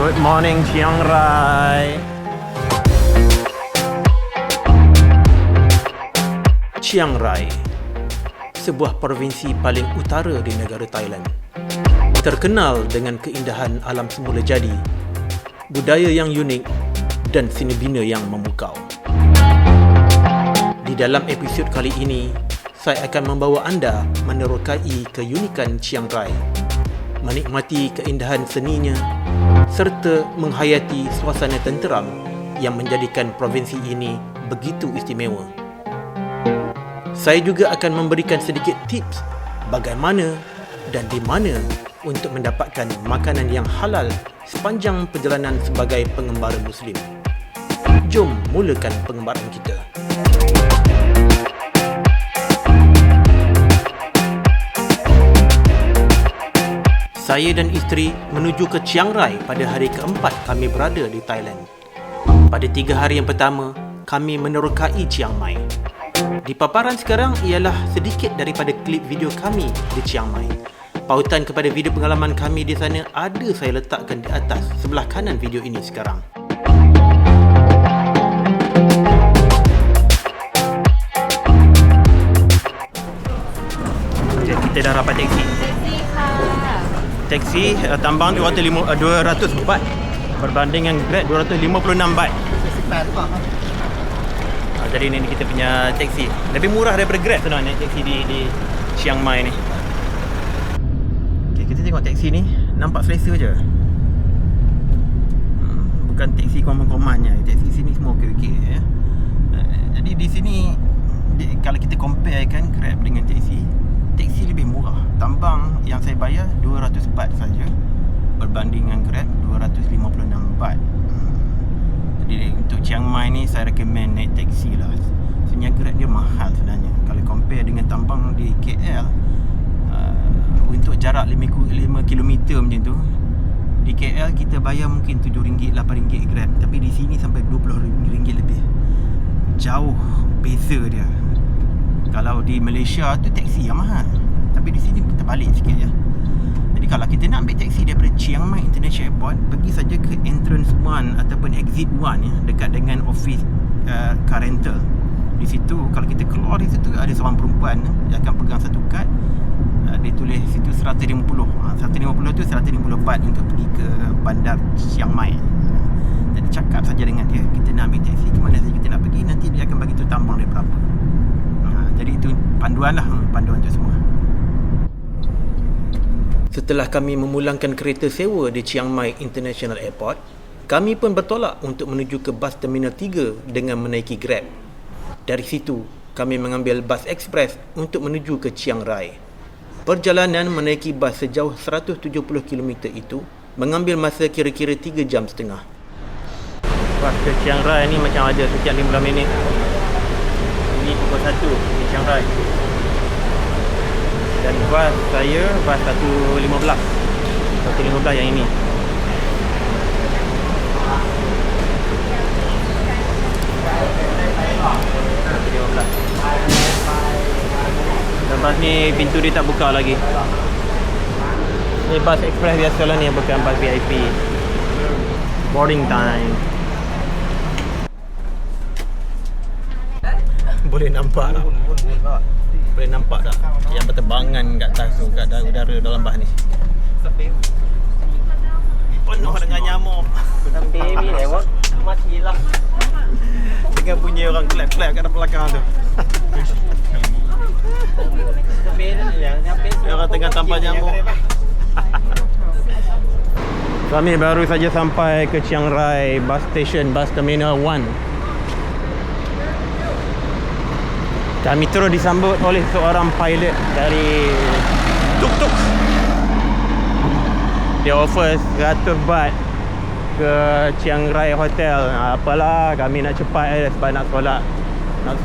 Good morning Chiang Rai. Chiang Rai, sebuah provinsi paling utara di negara Thailand. Terkenal dengan keindahan alam semula jadi, budaya yang unik dan seni bina yang memukau. Di dalam episod kali ini, saya akan membawa anda menerokai keunikan Chiang Rai, menikmati keindahan seninya serta menghayati suasana tenteram yang menjadikan provinsi ini begitu istimewa. Saya juga akan memberikan sedikit tips bagaimana dan di mana untuk mendapatkan makanan yang halal sepanjang perjalanan sebagai pengembara Muslim. Jom mulakan pengembaraan kita. Saya dan isteri menuju ke Chiang Rai pada hari keempat kami berada di Thailand. Pada 3 hari yang pertama, kami menerokai Chiang Mai. Di paparan sekarang ialah sedikit daripada klip video kami di Chiang Mai. Pautan kepada video pengalaman kami di sana ada saya letakkan di atas sebelah kanan video ini sekarang. Okay, kita dah dapat teksi. Teksi tambang 200 baht berbanding dengan Grab 256 baht. Jadi ini kita punya teksi. Lebih murah daripada Grab sebenarnya teksi di Chiang Mai ni. Okay, kita tengok teksi ni nampak selesa je. Bukan teksi koman-komannya. Teksi sini semua okey-okey ya. Jadi di sini kalau kita compare kan Grab dengan teksi lebih murah. Tambang yang saya bayar 200 baht saja berbanding dengan Grab 256 baht. Jadi untuk Chiang Mai ni saya recommend naik teksi lah. Sebenarnya Grab dia mahal sebenarnya. Kalau compare dengan tambang di KL, untuk jarak 5 km macam tu, di KL kita bayar mungkin RM7, RM8 Grab. Tapi di sini sampai RM20 lebih. Jauh beza dia. Kalau di Malaysia tu teksi yang mahal, tapi di sini terbalik sikit je. Jadi kalau kita nak ambil teksi daripada Chiang Mai International Airport, pergi saja ke entrance 1 ataupun exit 1 ya, dekat dengan office car rental. Di situ kalau kita keluar di situ ada seorang perempuan, dia akan pegang satu kad, dia tulis situ 150. 150 tu 150 baht untuk pergi ke bandar Chiang Mai. Jadi cakap saja dengan dia, kita nak ambil teksi ke mana saja kita nak pergi, nanti dia akan bagi tu tambang dia berapa. Jadi itu panduan lah, panduan untuk semua. Setelah kami memulangkan kereta sewa di Chiang Mai International Airport, kami pun bertolak untuk menuju ke bas Terminal 3 dengan menaiki Grab. Dari situ, kami mengambil bas ekspres untuk menuju ke Chiang Rai. Perjalanan menaiki bas sejauh 170 km itu mengambil masa kira-kira 3 jam setengah. Bas ke Chiang Rai ni macam ada setiap 15 minit. Ini pukul 1 di Chiang Rai. Dan bas saya bas 115 yang ini. Dan bas ni pintu dia tak buka lagi. Ni bas ekspres biasa lah ni, bukan bas VIP. Boarding time. Boleh nampak lah. Boleh nampak tak yang berterbangan kat atas tu, kat udara dalam bas ni. Penuh dengan nyamuk. Baby lewat matilah. Dengan bunyi orang clap-clap kat belakang tu. Dia orang tengah tampar nyamuk. Kami baru saja sampai ke Chiang Rai bus station, bus terminal 1. Kami terus disambut oleh seorang pilot dari tuk-tuk. Dia offer 100 baht ke Chiang Rai Hotel. Apalah, kami nak cepat sebab nak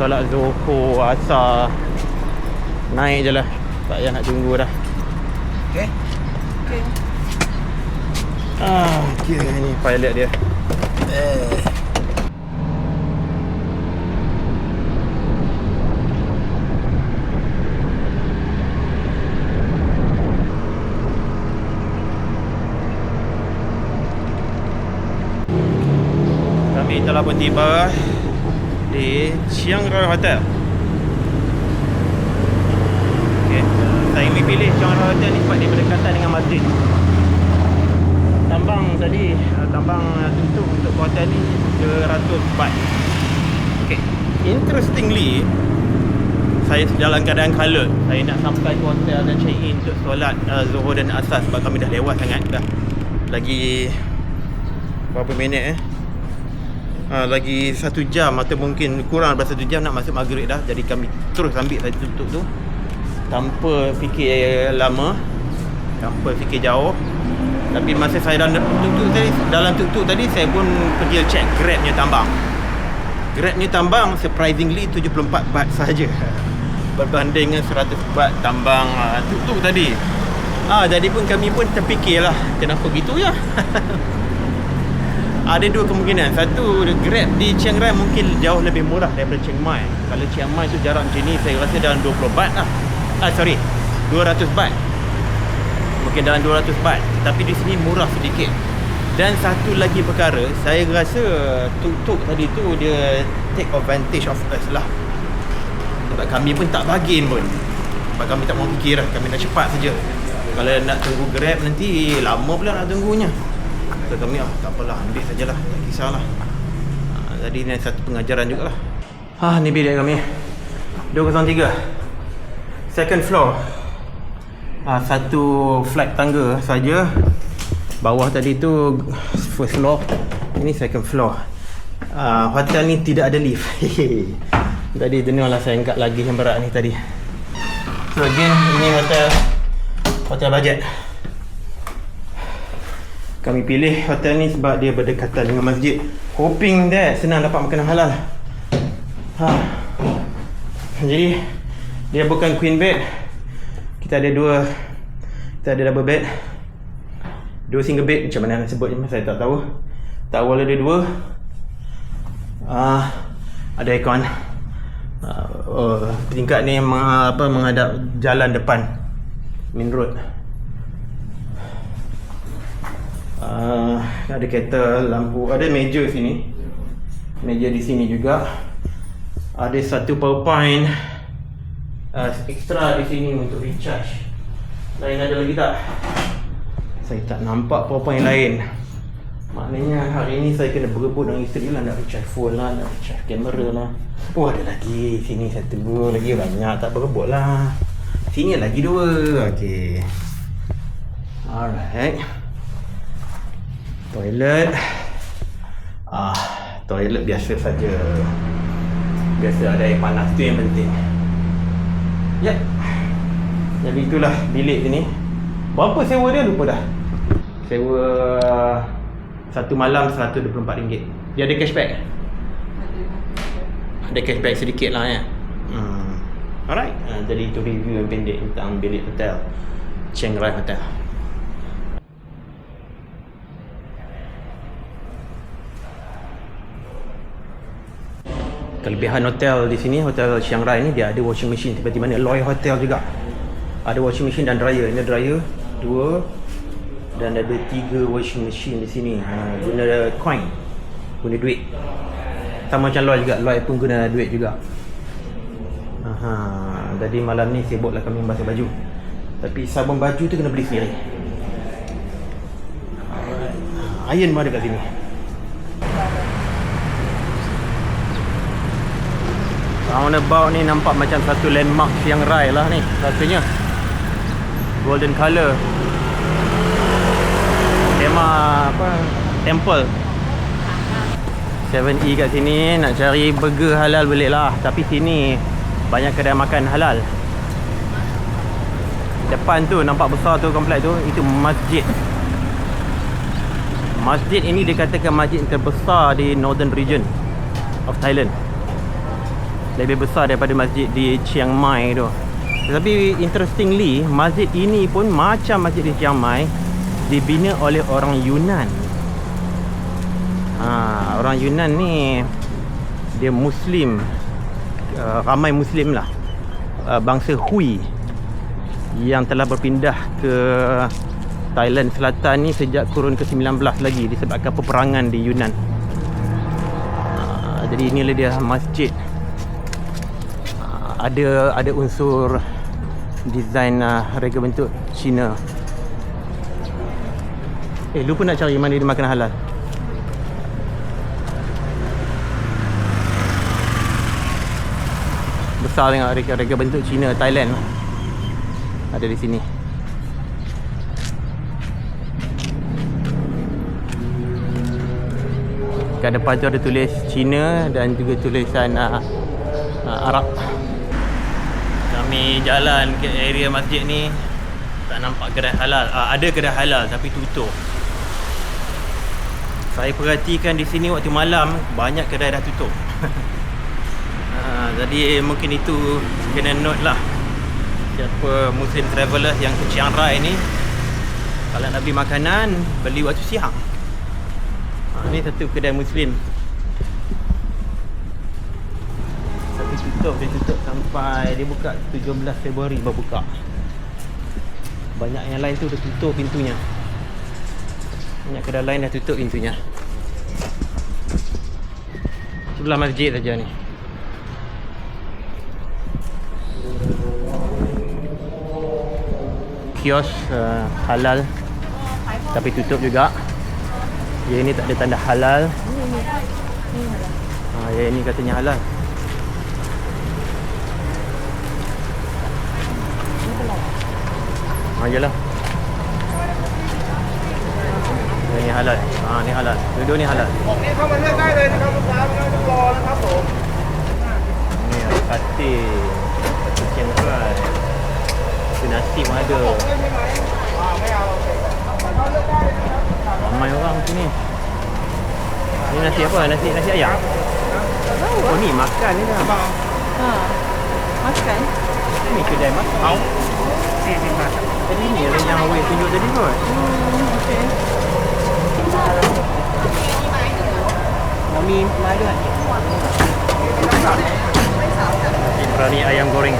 solat Zuhur, Asar. Naik je lah, tak payah nak tunggu dah. Okay. Okay, ni pilot dia. Kami telah pun tiba di Chiang Rai Hotel. Okay. Saya pilih Chiang Rai Hotel ni sebab dia berdekatan dengan masjid. Tambang tadi, tambang tutup untuk hotel ni 200 baht. Okay. Interestingly, saya dalam keadaan colour. Saya nak sampai ke hotel dan check in untuk solat Zuhur dan Asar sebab kami dah lewat sangat dah. Lagi berapa minit lagi 1 jam atau mungkin kurang daripada 1 jam nak masuk maghrib dah. Jadi kami terus ambil satu tuk-tuk tu tanpa fikir lama, tanpa fikir jauh. Tapi masa saya dalam tuk-tuk tadi saya pun pergi check Grabnya tambang. Grabnya tambang surprisingly 74 baht sahaja berbanding dengan 100 baht tambang tuk-tuk tadi. Jadi pun kami pun terfikirlah kenapa gitu ya. Ada dua kemungkinan. Satu, Grab di Chiang Rai mungkin jauh lebih murah daripada Chiang Mai. Kalau Chiang Mai tu jarak macam ni, saya rasa dalam 20 baht lah. 200 baht. Mungkin dalam 200 baht. Tapi di sini murah sedikit. Dan satu lagi perkara, saya rasa tuk-tuk tadi tu dia take advantage of us lah. Sebab kami pun tak bargain pun. Sebab kami tak mahu fikir lah. Kami nak cepat saja. Kalau nak tunggu Grab nanti lama pula nak tunggunya. So kami tak apalah, ambil sajalah, tak kisahlah. Jadi ni satu pengajaran jugalah. Ni bilik kami 203 second floor. Satu flight tangga saja. Bawah tadi tu first floor, ini second floor. Hotel ni tidak ada lift. Tadi jenuh lah saya angkat lagi yang berat ni tadi. So again, ini hotel budget. Kami pilih hotel ni sebab dia berdekatan dengan masjid. Hoping that senang dapat makanan halal. Jadi dia bukan queen bed. Kita ada double bed. 2 single bed, macam mana nak sebut ni saya tak tahu. Towel ada 2. Ada aircon. Tingkat ni menghadap jalan depan main road. Ada kettle, lampu, ada meja sini. Meja di sini juga. Ada satu PowerPoint extra di sini untuk recharge. Lain ada lagi tak? Saya tak nampak PowerPoint lain. Maknanya hari ni saya kena berebut dengan isteri lah. Nak recharge phone lah, nak recharge kamera lah. Ada lagi. Sini satu lagi, banyak tak berebut lah. Sini lagi 2. Okay. Alright. Toilet. Toilet biasa saja. Biasa ada air panas, tu yang penting. Yep. Jadi itulah bilik sini. Berapa sewa dia lupa dah. Sewa 1 malam RM124. Dia ada cashback? Ada cashback sedikit lah ya. Alright. Jadi itu review yang pendek tentang bilik hotel Chiang Rai Hotel. Kelebihan hotel di sini, hotel Chiang Rai ni, dia ada washing machine seperti mana Loy Hotel juga. Ada washing machine dan dryer. Ini dryer 2 dan ada 3 washing machine di sini. Guna coin, guna duit. Sama macam Loy juga. Loy pun guna duit juga. Jadi malam ni sibuklah kami basuh baju. Tapi sabun baju tu kena beli sendiri. Iron pun ada kat sini. Roundabout ni nampak macam satu landmark Chiang Rai lah ni rasanya. Golden colour. Tema temple. 7E kat sini. Nak cari burger halal boleh lah. Tapi sini banyak kedai makan halal. Depan tu nampak besar tu komplek tu, itu masjid. Masjid ini dikatakan masjid terbesar di Northern Region of Thailand. Lebih besar daripada masjid di Chiang Mai tu. Tetapi interestingly, masjid ini pun macam masjid di Chiang Mai, dibina oleh orang Yunan. Orang Yunan ni dia Muslim, ramai Muslim lah, bangsa Hui yang telah berpindah ke Thailand Selatan ni sejak kurun ke-19 lagi disebabkan peperangan di Yunan. Jadi inilah dia masjid. Ada unsur design rega bentuk Cina. Lupa nak cari mana dia makan halal. Besar tengok rega bentuk Cina Thailand ada di sini. Kat depan tu ada tulis Cina dan juga tulisan Arab. Kami jalan ke area masjid ni, tak nampak kedai halal. Ada kedai halal tapi tutup. Saya perhatikan di sini waktu malam banyak kedai dah tutup. Jadi mungkin itu kena note lah. Siapa Muslim travellers yang ke Chiang Rai ni, kalau nak beli makanan, beli waktu siang. Ni satu kedai Muslim, tapi tutup. Dia tutup sampai dia buka 17 Februari baru buka. Banyak yang lain tu dah tutup pintunya. Banyak kedai lain dah tutup pintunya. Sebelah masjid saja ni. Kios halal tapi tutup juga. Yang ni tak ada tanda halal. Yang ni katanya halal. Jelah. Yang ni halal. Ni halal. Dua-dua ni halal. Ni sate Chiang Rai. Nasi pun ada. Ramai orang sini. Ni nasi apa? Nasi ayam? Oh ni makan ni dah. Makan. Ni kedai makan. Jadi ni yang awak tunjuk tadi kot. Okey. Kami mai kan? Ibrani ayam goreng.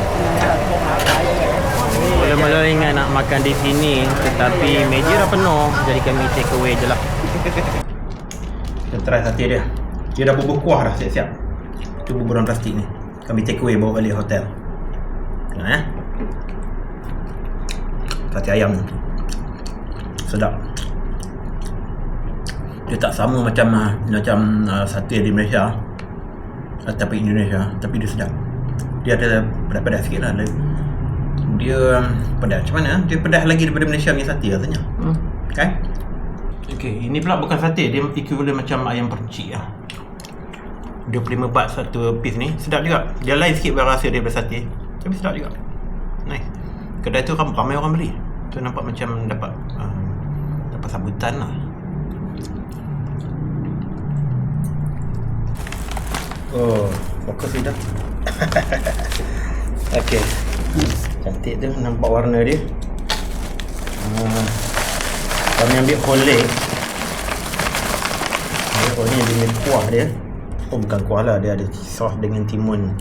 Mula-mula ingat nak makan di sini, tetapi meja dah penuh, jadi kami take away je lah. Kita try sate dia. Dia dah bubur kuah dah siap-siap. Tu bubur dalam plastik ni. Kami take away bawa balik hotel. Tengok sate ayam ni sedap. Dia tak sama macam sate di Malaysia ataupun Indonesia, tapi dia sedap. Dia ada pedas-pedas sikit lah. Dia pedas macam mana? Dia pedas lagi daripada Malaysia punya sate rasanya. Kan? Okey, ini pula bukan sate, dia equivalent macam ayam percik lah. 25 baht satu piece ni. Sedap juga. Dia lain sikit rasa daripada sate, tapi sedap juga. Nice. Kedai tu ramai orang beli. Tu nampak macam dapat sambutan lah. Oh, fokus sudah. Okey. Cantik tu, nampak warna dia. Kami ambil whole leg. Whole ni dia kuah dia. Oh bukan kuah lah, dia ada sos dengan timun.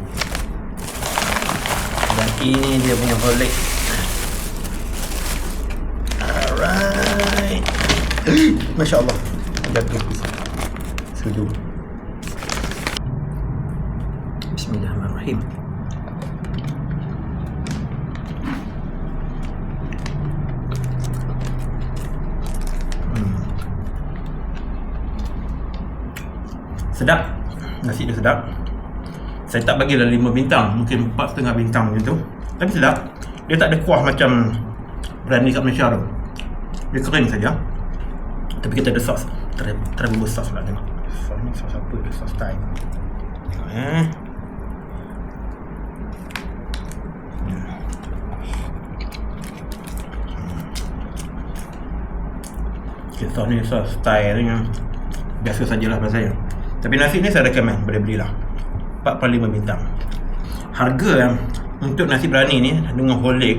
Dan ini dia punya whole leg. Alright. Masya Allah. Jatuh. Sudu. Bismillahirrahmanirrahim. Sedap. Nasi dia sedap. Saya tak bagilah 5 bintang, mungkin 4.5 bintang macam tu. Tapi sedap. Dia tak ada kuah macam biryani kat Malaysia tu. Dia kering saja. Tapi kita ada sos. Terlalu sos pula tengok. Sos ni sos apa? Sos Thai. Tengok sos ni sos Thai ni biasa sajalah pada saya. Tapi nasi ni saya recommend, boleh belilah. 4.5 bintang. Harga untuk nasi biryani ni dengan whole leg,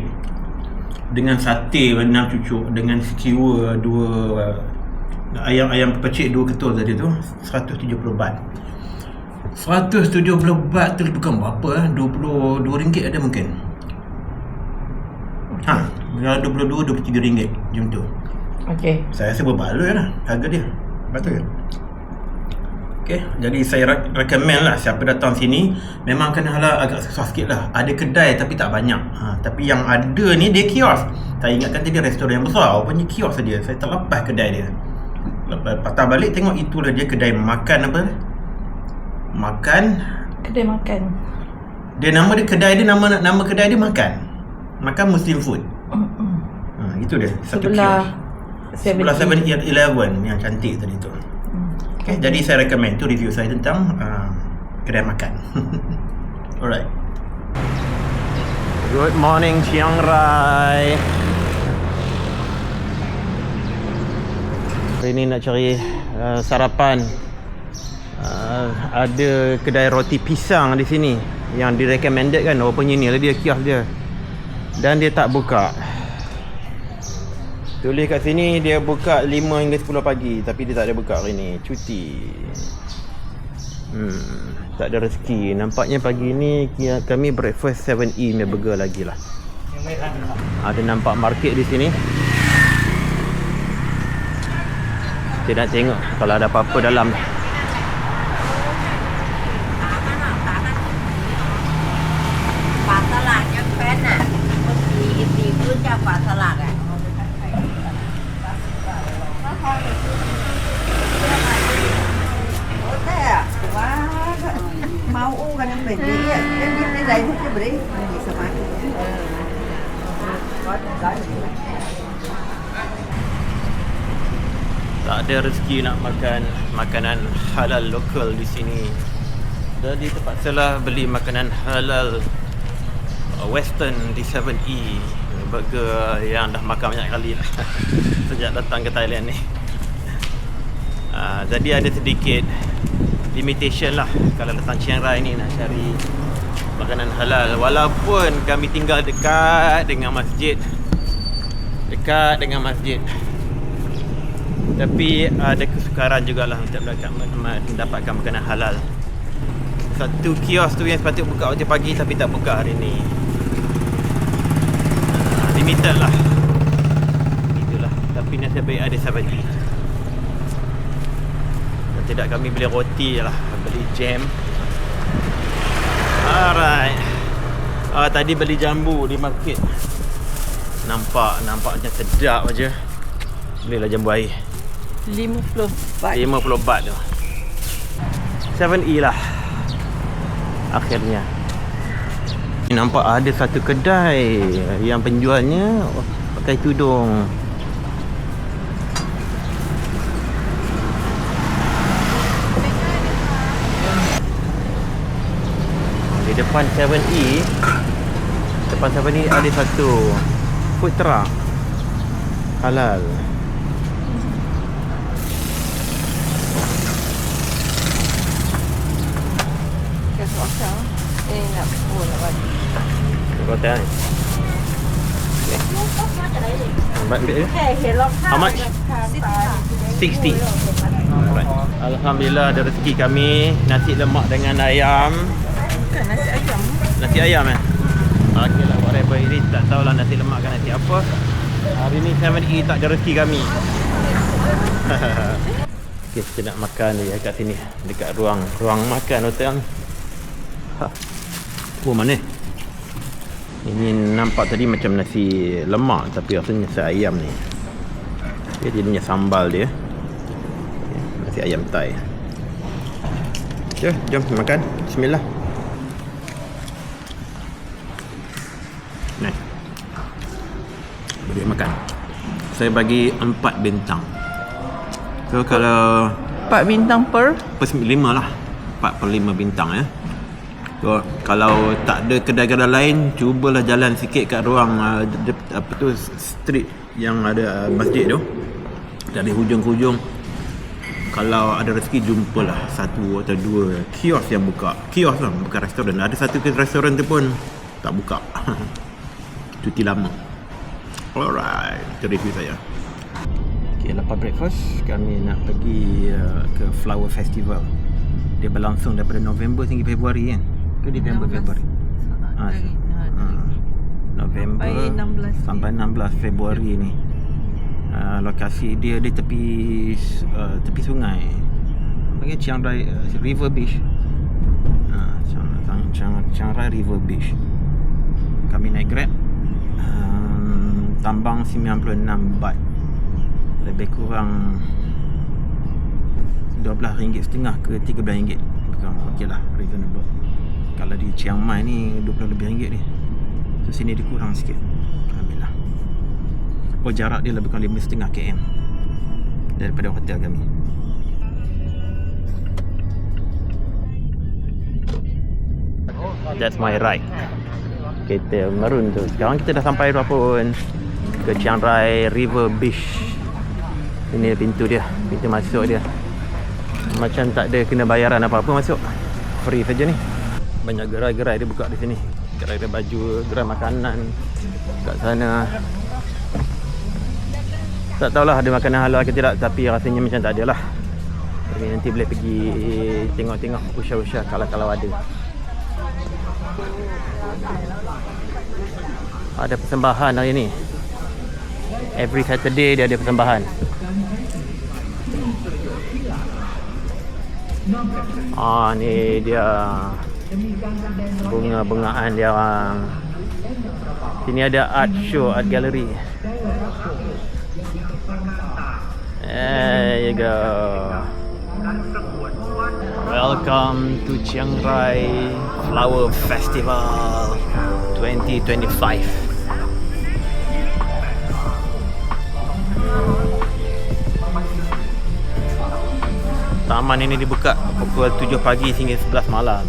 dengan sate 6 cucuk, dengan skewer 2 ayam pecik 2 ketul tadi tu, 170 baht. 170 baht tu bukan berapa 22 ringgit ada mungkin. 22 23 ringgit macam tu. Okey. Saya rasa berbaloi lah harga dia. Betul ke? Okay, jadi saya recommend lah siapa datang sini memang kena halal agak susah sikit lah. Ada kedai tapi tak banyak. Tapi yang ada ni dia kios. Saya ingatkan tadi restoran yang besar, rupanya kios saja. Saya terlepas kedai dia. Lepas patah balik tengok itulah dia kedai makan apa? Kedai makan. Dia nama dia kedai dia nama kedai dia makan. Makan Muslim food. Itu dia satu Sebelah kios. Sebelah 7-Eleven yang cantik tadi tu. Okay, jadi saya recommend tu review saya tentang kedai makan. Alright. Good morning Chiang Rai. Hari ni nak cari sarapan. Ada kedai roti pisang di sini yang direkomended kan. Rupanya ni lah dia kios dia. Dan dia tak buka. Tulis kat sini dia buka 5 hingga 10 pagi. Tapi dia tak ada buka hari ni. Cuti. Tak ada rezeki. Nampaknya pagi ni kami breakfast 7E punya burger lagi lah. Ada nampak market di sini. Kita nak tengok kalau ada apa-apa dalam. Quả salad nhân phết nè. Thì cứ cho quả salad à. Ủa thế à? Quá mau u kan yang beli ya. Dia dari itu beli di sama. Tak ada rezeki nak makan makanan halal lokal di sini. Jadi terpaksalah beli makanan halal western di 7E. Burger yang dah makan banyak kali lah sejak datang ke Thailand ni. Jadi ada sedikit limitation lah kalau datang Chiang Rai ni nak cari makanan halal. Walaupun kami tinggal dekat dengan masjid, tapi ada kesukaran jugalah untuk mendapatkan makanan halal. Satu kios tu yang sepatutnya buka waktu pagi tapi tak buka hari ni. Limited lah. Itulah. Tapi nasib baik ada 7E. Kalau tidak kami beli roti lah, beli jam. Alright. Tadi beli jambu di market. Nampaknya sedap aja. Belilah jambu air. 50 baht. 50 baht tu. 7E lah. Akhirnya. Nampak ada satu kedai yang penjualnya pakai tudung. Di depan 7E, ada satu food truck halal. Nak Hotel ni. How much? 60. Alright. Alhamdulillah ada rezeki kami. Nasi lemak dengan ayam. Bukan nasi ayam. Nasi ayam okey lah, whatever it is. Tak tahulah nasi lemak kan nasi apa. Hari ni 7E tak ada rezeki kami. Okay, kita nak makan dia kat sini. Dekat ruang makan hotel ni. Mana? Ini nampak tadi macam nasi lemak tapi rasanya nasi ayam ni. Dia punya sambal dia. Nasi ayam Thai. Okay, jom makan. Bismillah. Nah. Boleh makan. Saya bagi 4 bintang. So kalau 4 bintang per 5 lah. 4/5 bintang ya. So, kalau tak ada kedai-kedai lain, cubalah jalan sikit kat ruang apa tu street yang ada masjid tu. Dari hujung ke hujung, kalau ada rezeki jumpalah 1 atau 2 kios yang buka. Kios lah, bukan restoran. Ada satu restoran tu pun tak buka. Cuti lama. Alright, itu review saya. Okay, lepas breakfast kami nak pergi ke Flower Festival. Dia berlangsung daripada November hingga Februari kan? Ke Disember Februari? November sampai 16 Februari ni. Lokasi dia di tepi sungai. Panggil Chiang Rai River Beach. Chiang Rai River Beach. Kami naik Grab, tambang 96 baht, lebih kurang RM12.5 ke RM13. Okey lah, reasonable. Kalau di Chiang Mai ni RM20 lebih ni. So sini dia kurang sikit. Alhamdulillah. Oh, jarak dia lebih kurang 5.5 km daripada hotel kami. That's my right. Kereta marun tu. Sekarang kita dah sampai dah pun ke Chiang Rai River Beach. Ini pintu dia, pintu masuk dia. Macam tak ada kena bayaran apa-apa masuk. Free saja ni. Banyak gerai-gerai dia buka di sini. Gerai baju, gerai makanan kat sana. Tak tahulah ada makanan halal ke tidak, tapi rasanya macam tak ada lah. Tapi nanti boleh pergi tengok-tengok usah-usah kalau ada. Ada persembahan hari ni. Every Saturday dia ada persembahan. Ni dia bunga-bungaan dia orang. Sini ada art show, art gallery. There you go. Welcome to Chiang Rai Flower Festival 2025. Taman ini dibuka pukul 7 pagi hingga 11 malam.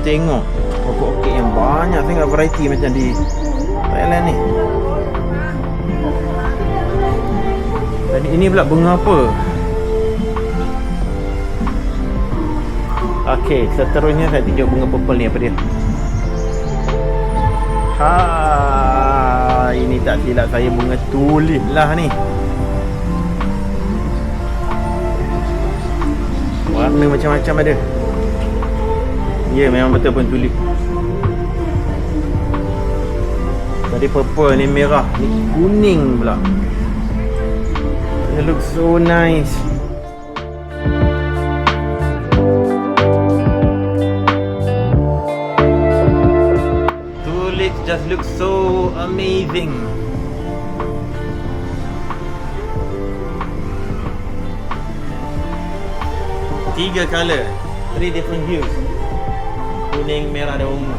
Tengok pokok orkid yang banyak sangat variety macam di Thailand ni. Dan ini pula bunga apa? Okey, seterusnya saya tunjuk bunga purple ni apa dia. Ini tak silap saya bunga tulip lah ni. Warna macam-macam ada. Ya, memang betul pun tulip. Tadi purple, ni merah, ni kuning pula. It looks so nice. Tulips just look so amazing. Tiga color, 3 different hues. Kuning, merah dan ungu.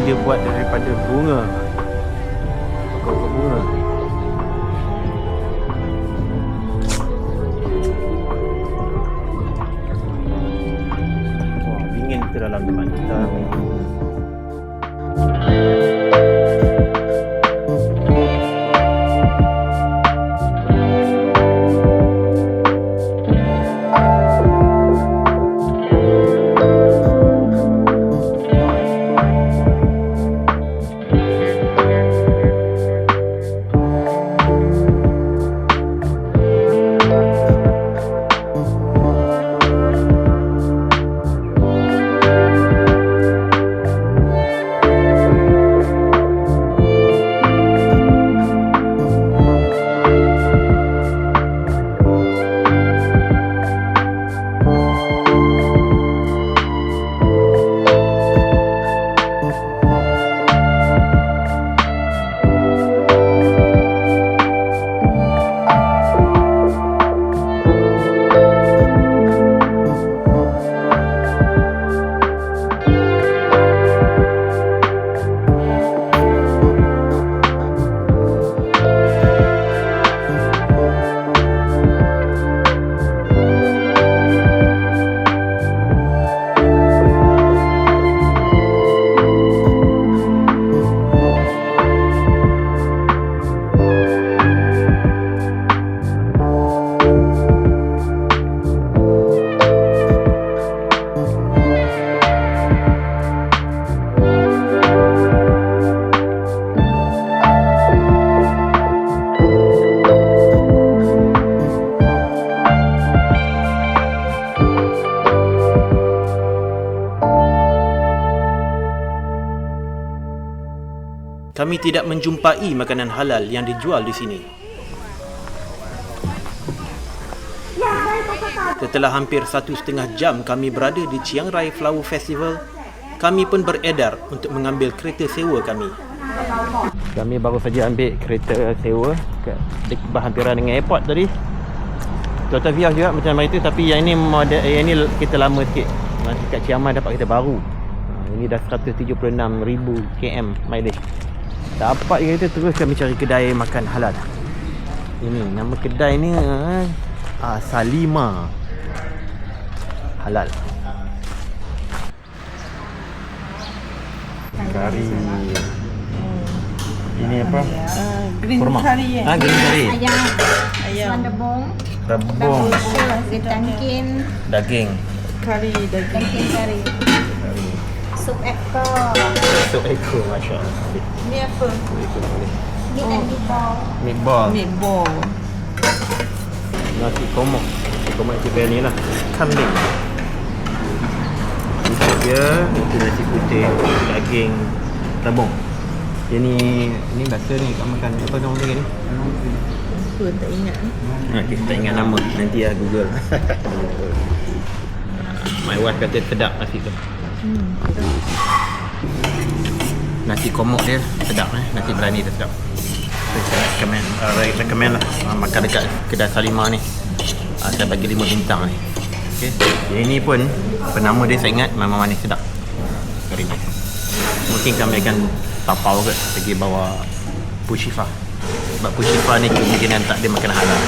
ni dia buat daripada bunga. Pokok bunga. Wah, dingin kita dalam tempat kita ni. Kami tidak menjumpai makanan halal yang dijual di sini. Setelah hampir 1,5 jam kami berada di Chiang Rai Flower Festival, kami pun beredar untuk mengambil kereta sewa kami. Kami baru saja ambil kereta sewa kat berhampiran dengan airport tadi. Total Vios juga macam itu, tapi yang ini model ini kita lama sikit. Masih kat Chiang Mai dapat kereta baru. Ini dah 176,000 km mileage. Dapat kereta terus kami cari kedai makan halal. Ini nama kedai ni Salima Halal. Kari. Ini apa? Green Kurma. curry. Green curry. Ayam. Rebung. Tangkin, Daging. Curry daging. tangkin kari, sup ekor, Sup ekor, Masya Allah. Ni apa? Ekor boleh. meat and meatball. Meatball. Meatball. Nasi komok. Nasi komok kita ni lah. Kambing. Itu dia. Itu nasi putih. Daging. Rebung. Ini biasa ni kat makan. Apa nama dia ni? Apa tak ingat ni? Kita tak ingat nama. Nanti lah Google. My wife kata sedap nasi tu. Nasi komok dia sedap nasi berani dia sedap. Saya recommend lah makan dekat kedai Salima ni. Saya bagi 5 bintang ni. Okay. Yang ini pun penama dia saya ingat memang manis sedap. Very nice. Mungkin kami akan tapau ke pergi bawa Pushifa. Sebab Pushifa ni kemungkinan tak ada makanan halal.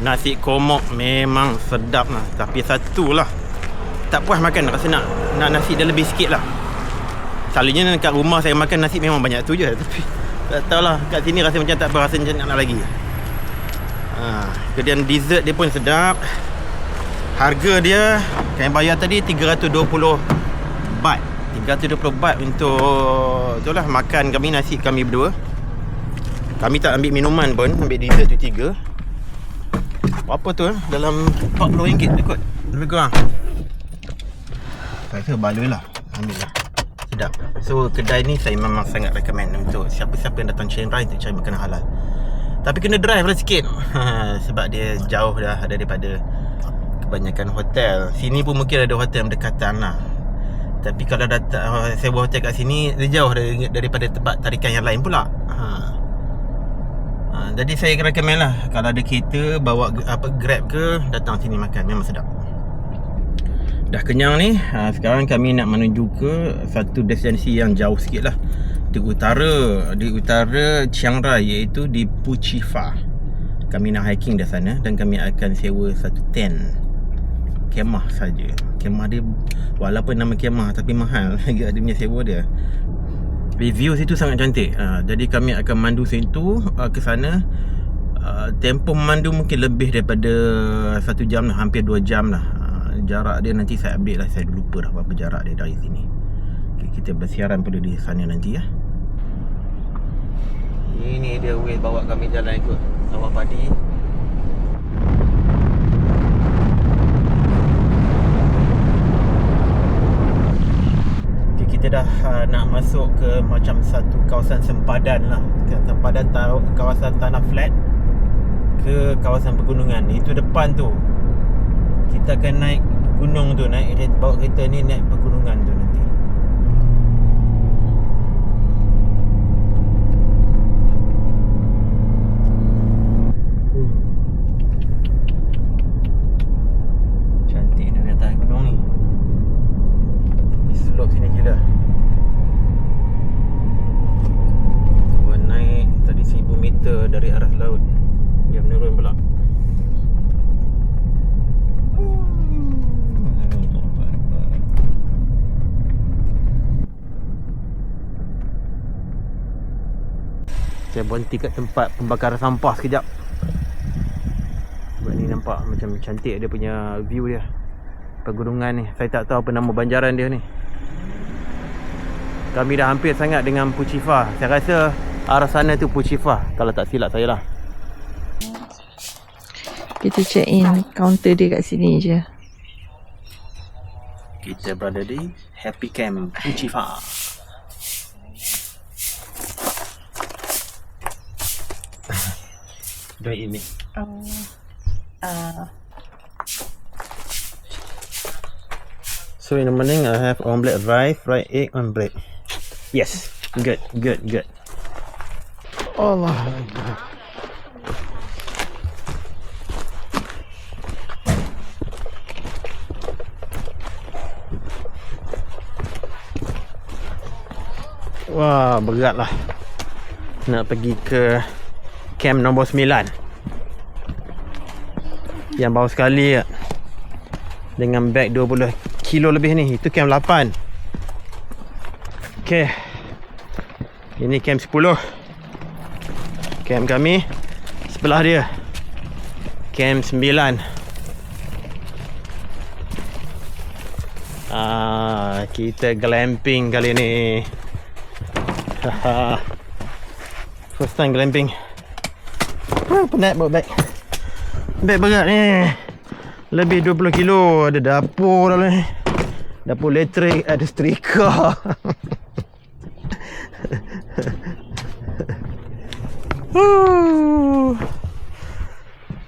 Nasi komok memang sedap lah. Tapi satu lah, tak puas makan, rasa nak nasi dia lebih sikit lah. Selalunya kat rumah saya makan nasi memang banyak tu je. Tapi tak tahulah, kat sini rasa macam tak berasa macam nak lagi. Kemudian dessert dia pun sedap. Harga dia, kami bayar tadi 320 baht. 320 baht untuk itulah makan kami, nasi kami berdua. Kami tak ambil minuman pun, ambil dessert tu 3. Apa tu dalam RM40 kot lebih kurang. Saya rasa baloi lah, ambil lah, sedap. So kedai ni saya memang sangat recommend untuk siapa-siapa yang datang Chiang Rai untuk cari makanan halal. Tapi kena drive lah sikit sebab dia jauh dah daripada kebanyakan hotel. Sini pun mungkin ada hotel berdekatan lah, tapi kalau datang sewa hotel kat sini, dia jauh daripada tempat tarikan yang lain pula. Jadi saya recommend lah, kalau ada kereta bawa Grab ke, datang sini makan, memang sedap. Dah kenyang ni. Sekarang kami nak menuju ke satu destinasi yang jauh sikit lah, di utara Chiang Rai, iaitu di Phu Chi Pha. Kami nak hiking dah sana dan kami akan sewa satu tent, kemah saja. Kemah dia walaupun nama kemah tapi mahal dia punya sewa dia. View situ sangat cantik. Jadi kami akan mandu situ ke sana. Tempoh memandu mungkin lebih daripada 1 jam lah, hampir 2 jam lah. Jarak dia nanti saya update lah. Saya lupa dah berapa jarak dia dari sini. Okay, kita bersiaran pada di sana nanti ya. Ini dia Waze bawa kami jalan ikut sawah padi. Okay, kita dah nak masuk ke macam satu kawasan sempadan lah. Sempadan kawasan tanah flat ke kawasan pegunungan. Itu depan tu. Kita akan naik gunung tu, bawa kereta ni naik pegunungan tu nanti. Cantik ni di atas gunung ni. Di slope sini gila. Naik tadi 1000 meter dari arah laut. Dia menurun pula. Saya berhenti kat tempat pembakaran sampah sekejap. Sebab ni nampak macam cantik dia punya view dia, pegunungan ni. Saya tak tahu apa nama banjaran dia ni. Kami dah hampir sangat dengan Phu Chi Pha. Saya rasa arah sana tu Phu Chi Pha, kalau tak silap saya lah. Kita check in kaunter dia kat sini je. Kita berada di Happy Camp Phu Chi Pha. Don't eat me. So in the morning I have omelette rice, fried egg on bread. Yes, good. Allah. Wah, berat lah nak pergi ke camp nombor 9 yang baru sekali dengan beg 20 kilo lebih ni. Itu camp 8. Okay, ini camp 10. Camp kami sebelah dia, camp 9. Kita glamping kali ni. First time glamping. Penat bawa beg. Beg berat ni, lebih 20 kilo. Ada dapur dalam ni, dapur elektrik, ada setrika.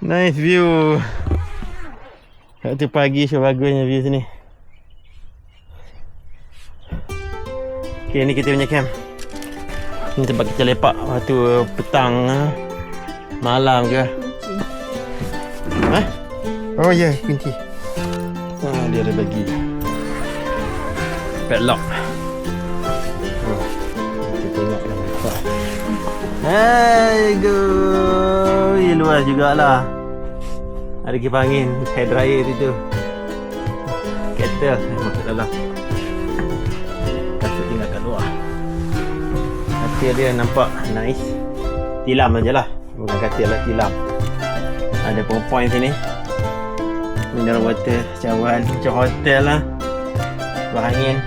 Nice view. Waktu pagi so bagusnya view sini. Okay, ni kita punya camp. Ni tempat kita lepak waktu petang, malam ke. Oh ya, kunci. Dia ada bagi padlock. Kita tengok nampak. Hey go. Luas jugalah. Ada kipas angin, hair dryer situ. Kettle masuk dalam. Kasut tinggal kat luar. Katil dia nampak nice. Tilam aja lah, bukan katil lah, tilam. Ada point sini. Mineral water, cawan macam hotel lah. Buah angin.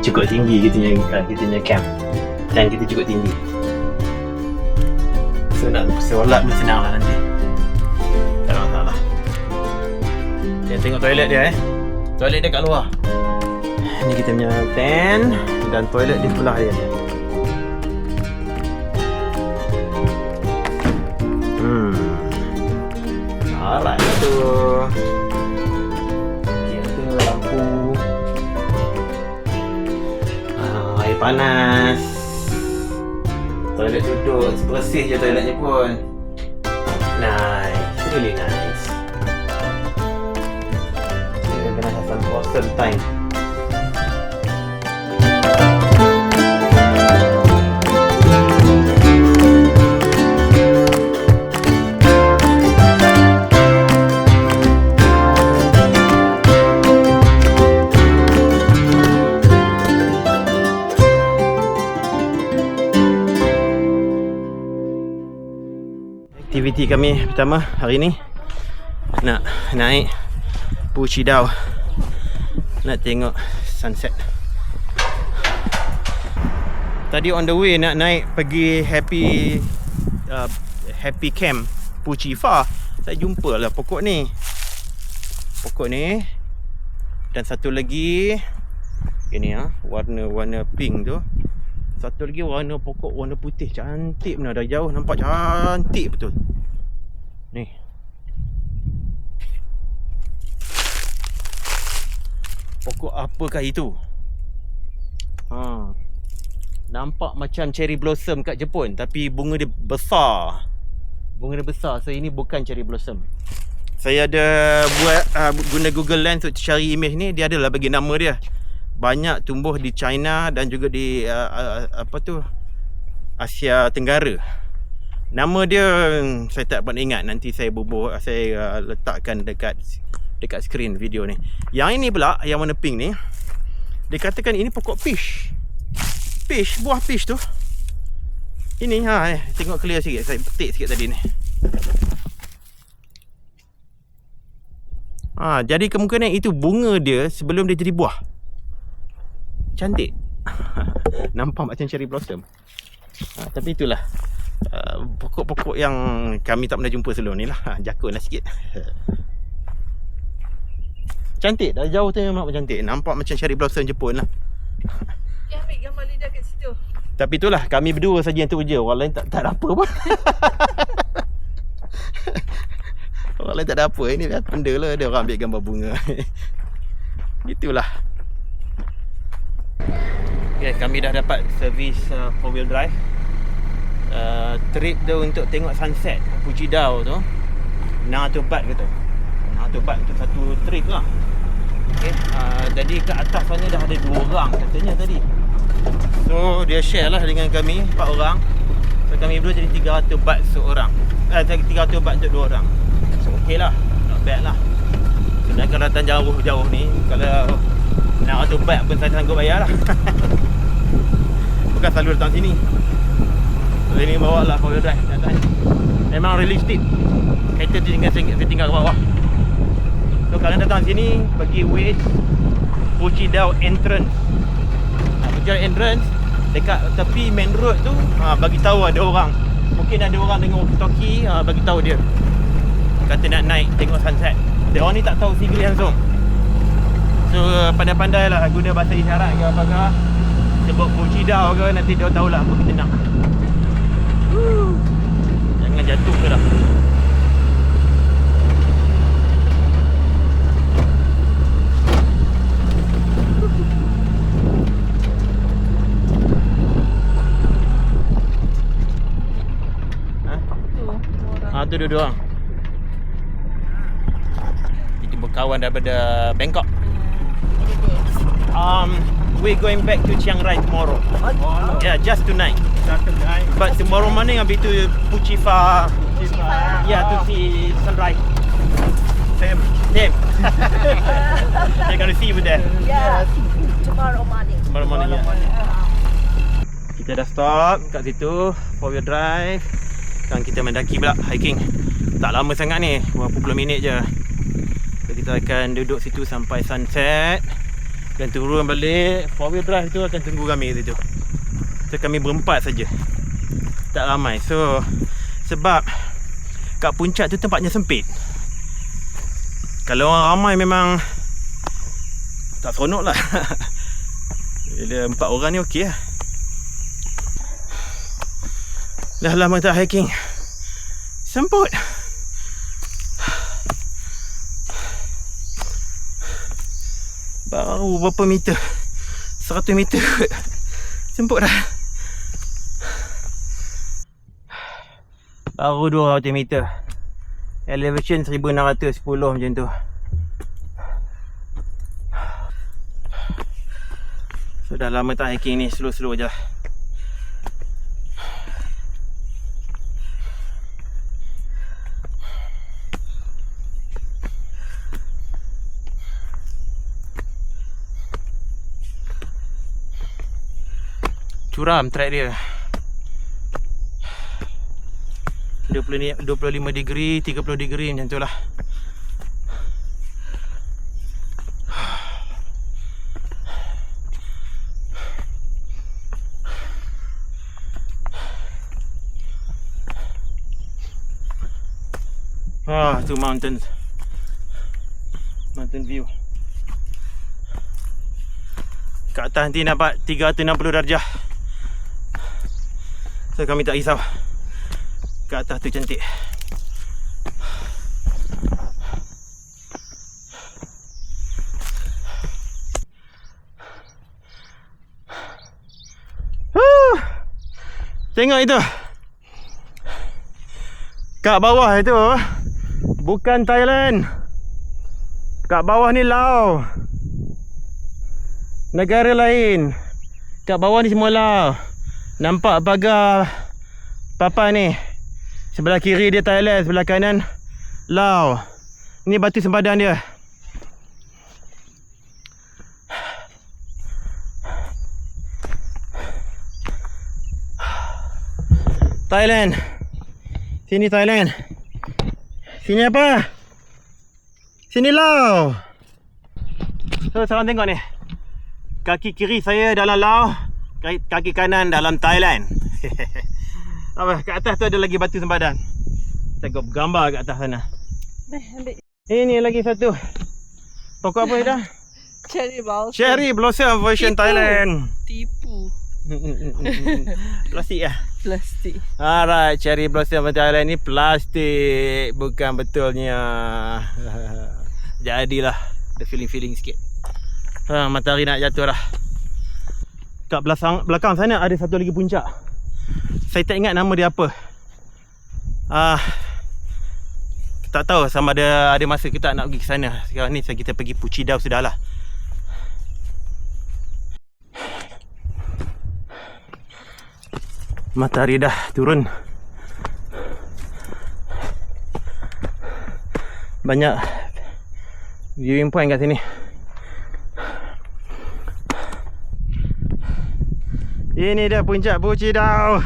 Cukup tinggi kita punya camp. Dan kita cukup tinggi. So nak solat pun senang lah nanti. Tak ada masalah. Kita tengok toilet dia Toilet dia kat luar. Ni kita punya tent dan toilet di sebelah dia. Alright tu. Kita lampu. Air panas. Toilet duduk, bersih je toiletnya pun. Nice, really nice. Blossom time. Aktiviti kami pertama hari ni nak naik Puchi Dao, nak tengok sunset. Tadi on the way nak naik pergi Happy Camp Puchi Fa, saya jumpa lah pokok ni dan satu lagi ini warna pink tu. Satu lagi warna pokok warna putih, cantik benar, dari jauh nampak cantik betul. Ni. Pokok apakah itu? Nampak macam cherry blossom kat Jepun, tapi bunga dia besar. So ini bukan cherry blossom. Saya ada buat guna Google Lens untuk cari image ni, dia adalah bagi nama dia. Banyak tumbuh di China dan juga di Asia Tenggara. Nama dia saya tak dapat ingat, nanti saya letakkan dekat skrin video ni. Yang ini pula yang warna pink ni, dikatakan ini pokok fish, buah fish tu. Ini tengok clear sikit, saya petik sikit tadi ni. Jadi kemungkinan itu bunga dia sebelum dia jadi buah. Cantik. Nampak macam cherry blossom. Tapi itulah pokok-pokok yang kami tak pernah jumpa sebelum ni lah. Jakun lah sikit. Cantik, dari jauh tu memang cantik. Nampak macam cherry blossom Jepun lah. Dia ambil gambar lidah kat situ. Tapi itulah, kami berdua saja yang tu je. Orang lain tak ada apa pun. Orang lain tak ada apa. Ini benda lah, ada orang ambil gambar bunga. Itulah. Okay, kami dah dapat servis 4-wheel drive. Trip tu untuk tengok sunset Puchi Dao tu 600 baht kata. 600 baht untuk satu trip lah. Okay, jadi kat atas sana dah ada 2 orang katanya tadi. So dia share lah dengan kami 4 orang. So kami berdua jadi 300 baht seorang. 300 baht untuk 2 orang. So okey lah, not bad lah. Sebenarnya kalau datang jauh-jauh ni, kalau 600 baht pun saya sanggup bayar lah. Bukan selalu datang sini. So ini bawa lah 4-wheel drive datang. Memang realistik. Kereta tu tinggal ke bawah. So kalau datang sini, pergi Waze Puchi Dao entrance. Puchi Dao entrance, dekat tepi main road tu, bagi tahu ada orang. Mungkin ada orang dengan walkie-talkie, bagi tahu dia. Kata nak naik tengok sunset. Dia orang ni tak tahu Singlish langsung. So pandai-pandai lah guna bahasa isyarat ke apakah, sebut Puchi Dao ke, nanti dia tahulah apa kita nak. Jangan jatuh ke dah. Tu dua orang. Itu berkawan daripada Bangkok. We're going back to Chiang Rai tomorrow. Yeah, just tonight. But tomorrow morning I'll be to Puchi Fa. Yeah, to see sunrise. Same. They're gonna see you there. Yeah, tomorrow morning. Tomorrow morning, yeah. Kita dah stop kat situ, 4-wheel drive. Sekarang kita mendaki pula, hiking. Tak lama sangat ni, berapa puluh minit je. So, kita akan duduk situ sampai sunset dan turun balik. 4-wheel drive tu akan tunggu kami situ. So kami berempat saja, tak ramai. So sebab kat puncak tu tempatnya sempit. Kalau orang ramai memang tak seronok lah. Bila 4 orang ni okey lah. Dah lama tak hiking, semput. Baru berapa meter, 100 meter semput dah. Baru 200 meter. Elevation 1610 macam tu. So dah lama tak hiking ni, slow-slow je lah. Curam track dia. 25 degree, 30 degree macam tu lah. Tu mountain view. Kat atas nanti nampak 360 darjah. So kami tak risau. Kat atas tu cantik. Tengok itu. Kat bawah itu bukan Thailand. Kat bawah ni Laos. Negara lain. Kat bawah ni semua Laos. Nampak pagar papan ni. Sebelah kiri dia Thailand, sebelah kanan Laos. Ni batu sempadan dia. Thailand. Sini Thailand. Sini apa? Sini Laos. So sekarang tengok ni. Kaki kiri saya dalam Laos, kaki kanan dalam Thailand. Apa? Kat atas tu ada lagi batu sempadan. Kita gambar kat atas sana. Ambil. Ini lagi satu. Pokok apa dah? Cherry blossom. Cherry blossom version Tipu. Thailand. Tipu. Plastik lah. Plastik. Alright, cherry blossom Thailand ni plastik, bukan betulnya. Jadilah ada feeling sikit. Matahari nak jatuh dah. Kat belakang sana ada satu lagi puncak. Saya tak ingat nama dia apa. Tak tahu sama ada masa kita nak pergi ke sana. Sekarang ni kita pergi Puchi Dao sudahlah. Matahari dah turun. Banyak viewing point kat sini. Ini dia puncak Puchi Dao.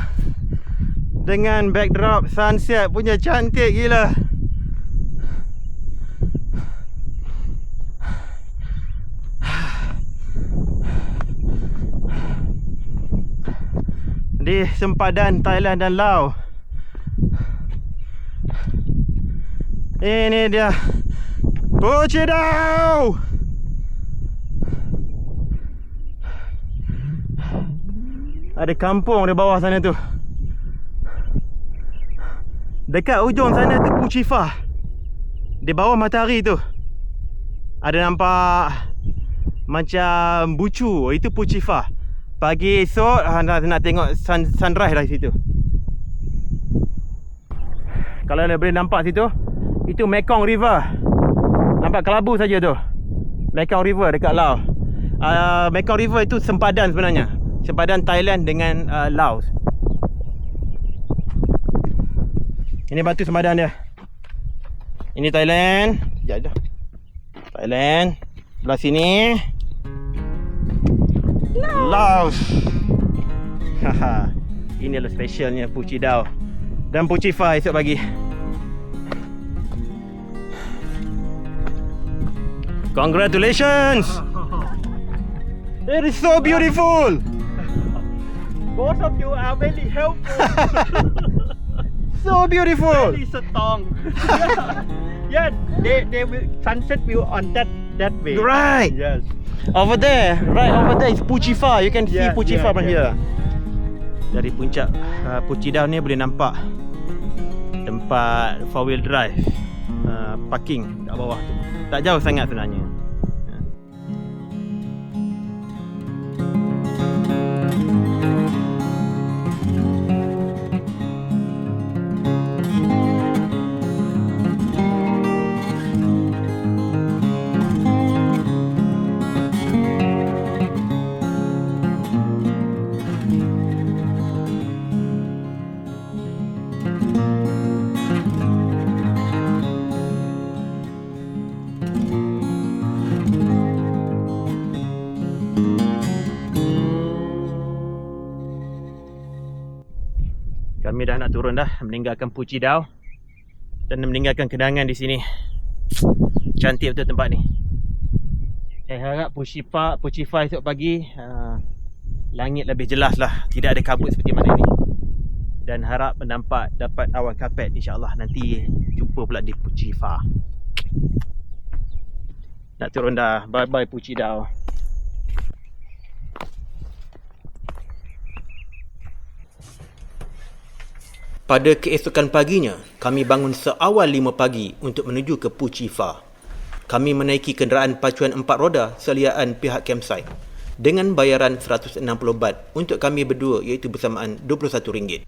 Dengan backdrop sunset punya cantik gila. Di sempadan Thailand dan Laos. Ini dia Puchi Dao. Ada kampung di bawah sana tu. Dekat ujung sana tu Puchi Pha. Di bawah matahari tu ada nampak macam bucu. Itu Puchi Pha. Pagi esok nak tengok sunrise dari situ. Kalau anda boleh nampak situ, itu Mekong River. Nampak kelabu saja tu. Mekong River dekat Laos. Mekong River itu sempadan sebenarnya. Sempadan Thailand dengan Laos. Ini batu sempadan dia. Ini Thailand. Sekejap je. Thailand. Sebelah sini Laos. Haha. Inilah specialnya Puchi Dao dan Puchi Pha esok pagi. Congratulations. It is so beautiful. Both of you are very helpful. So beautiful. Very strong. Yeah, they will sunset view on that way. Right. Yes. Over there, right over there is Puchi Pha. You can see Yes, Puchi yes, Pha from yes. here. Dari puncak Puchi Dao ni boleh nampak tempat 4-wheel drive parking kat bawah tu. Tak jauh sangat sebenarnya. Kami dah nak turun dah, meninggalkan Puchi Dao dan meninggalkan kenangan di sini. Cantik betul tempat ni. Saya harap Puchi Fa esok pagi langit lebih jelas lah, tidak ada kabut seperti mana ni. Dan harap dapat awan kapet, insyaAllah nanti jumpa pula di Puchi Fa. Nak turun dah, bye bye Puchi Dao. Pada keesokan paginya, kami bangun seawal 5 pagi untuk menuju ke Puchi Fa. Kami menaiki kenderaan pacuan 4 roda seliaan pihak campsite dengan bayaran 160 baht untuk kami berdua, iaitu bersamaan RM21.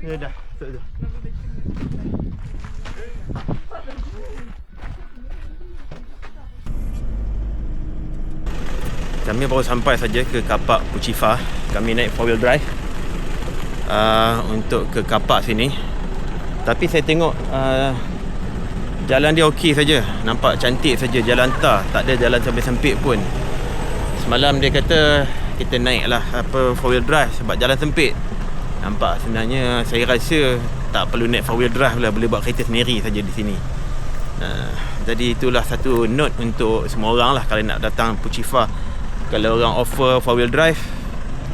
Ya dah, betul. Kami baru sampai saja ke kapak Puchi Fa. Kami naik 4-wheel drive untuk ke kapak sini. Tapi saya tengok jalan dia okey saja, nampak cantik saja jalan tar, tak ada jalan sampai sempit pun. Semalam dia kata kita naiklah 4-wheel drive sebab jalan sempit. Nampak sebenarnya saya rasa tak perlu naik 4-wheel drive lah, boleh buat kereta sendiri saja di sini. Jadi itulah satu note untuk semua orang lah kalau nak datang Puchi Fa. Kalau orang offer 4-wheel drive,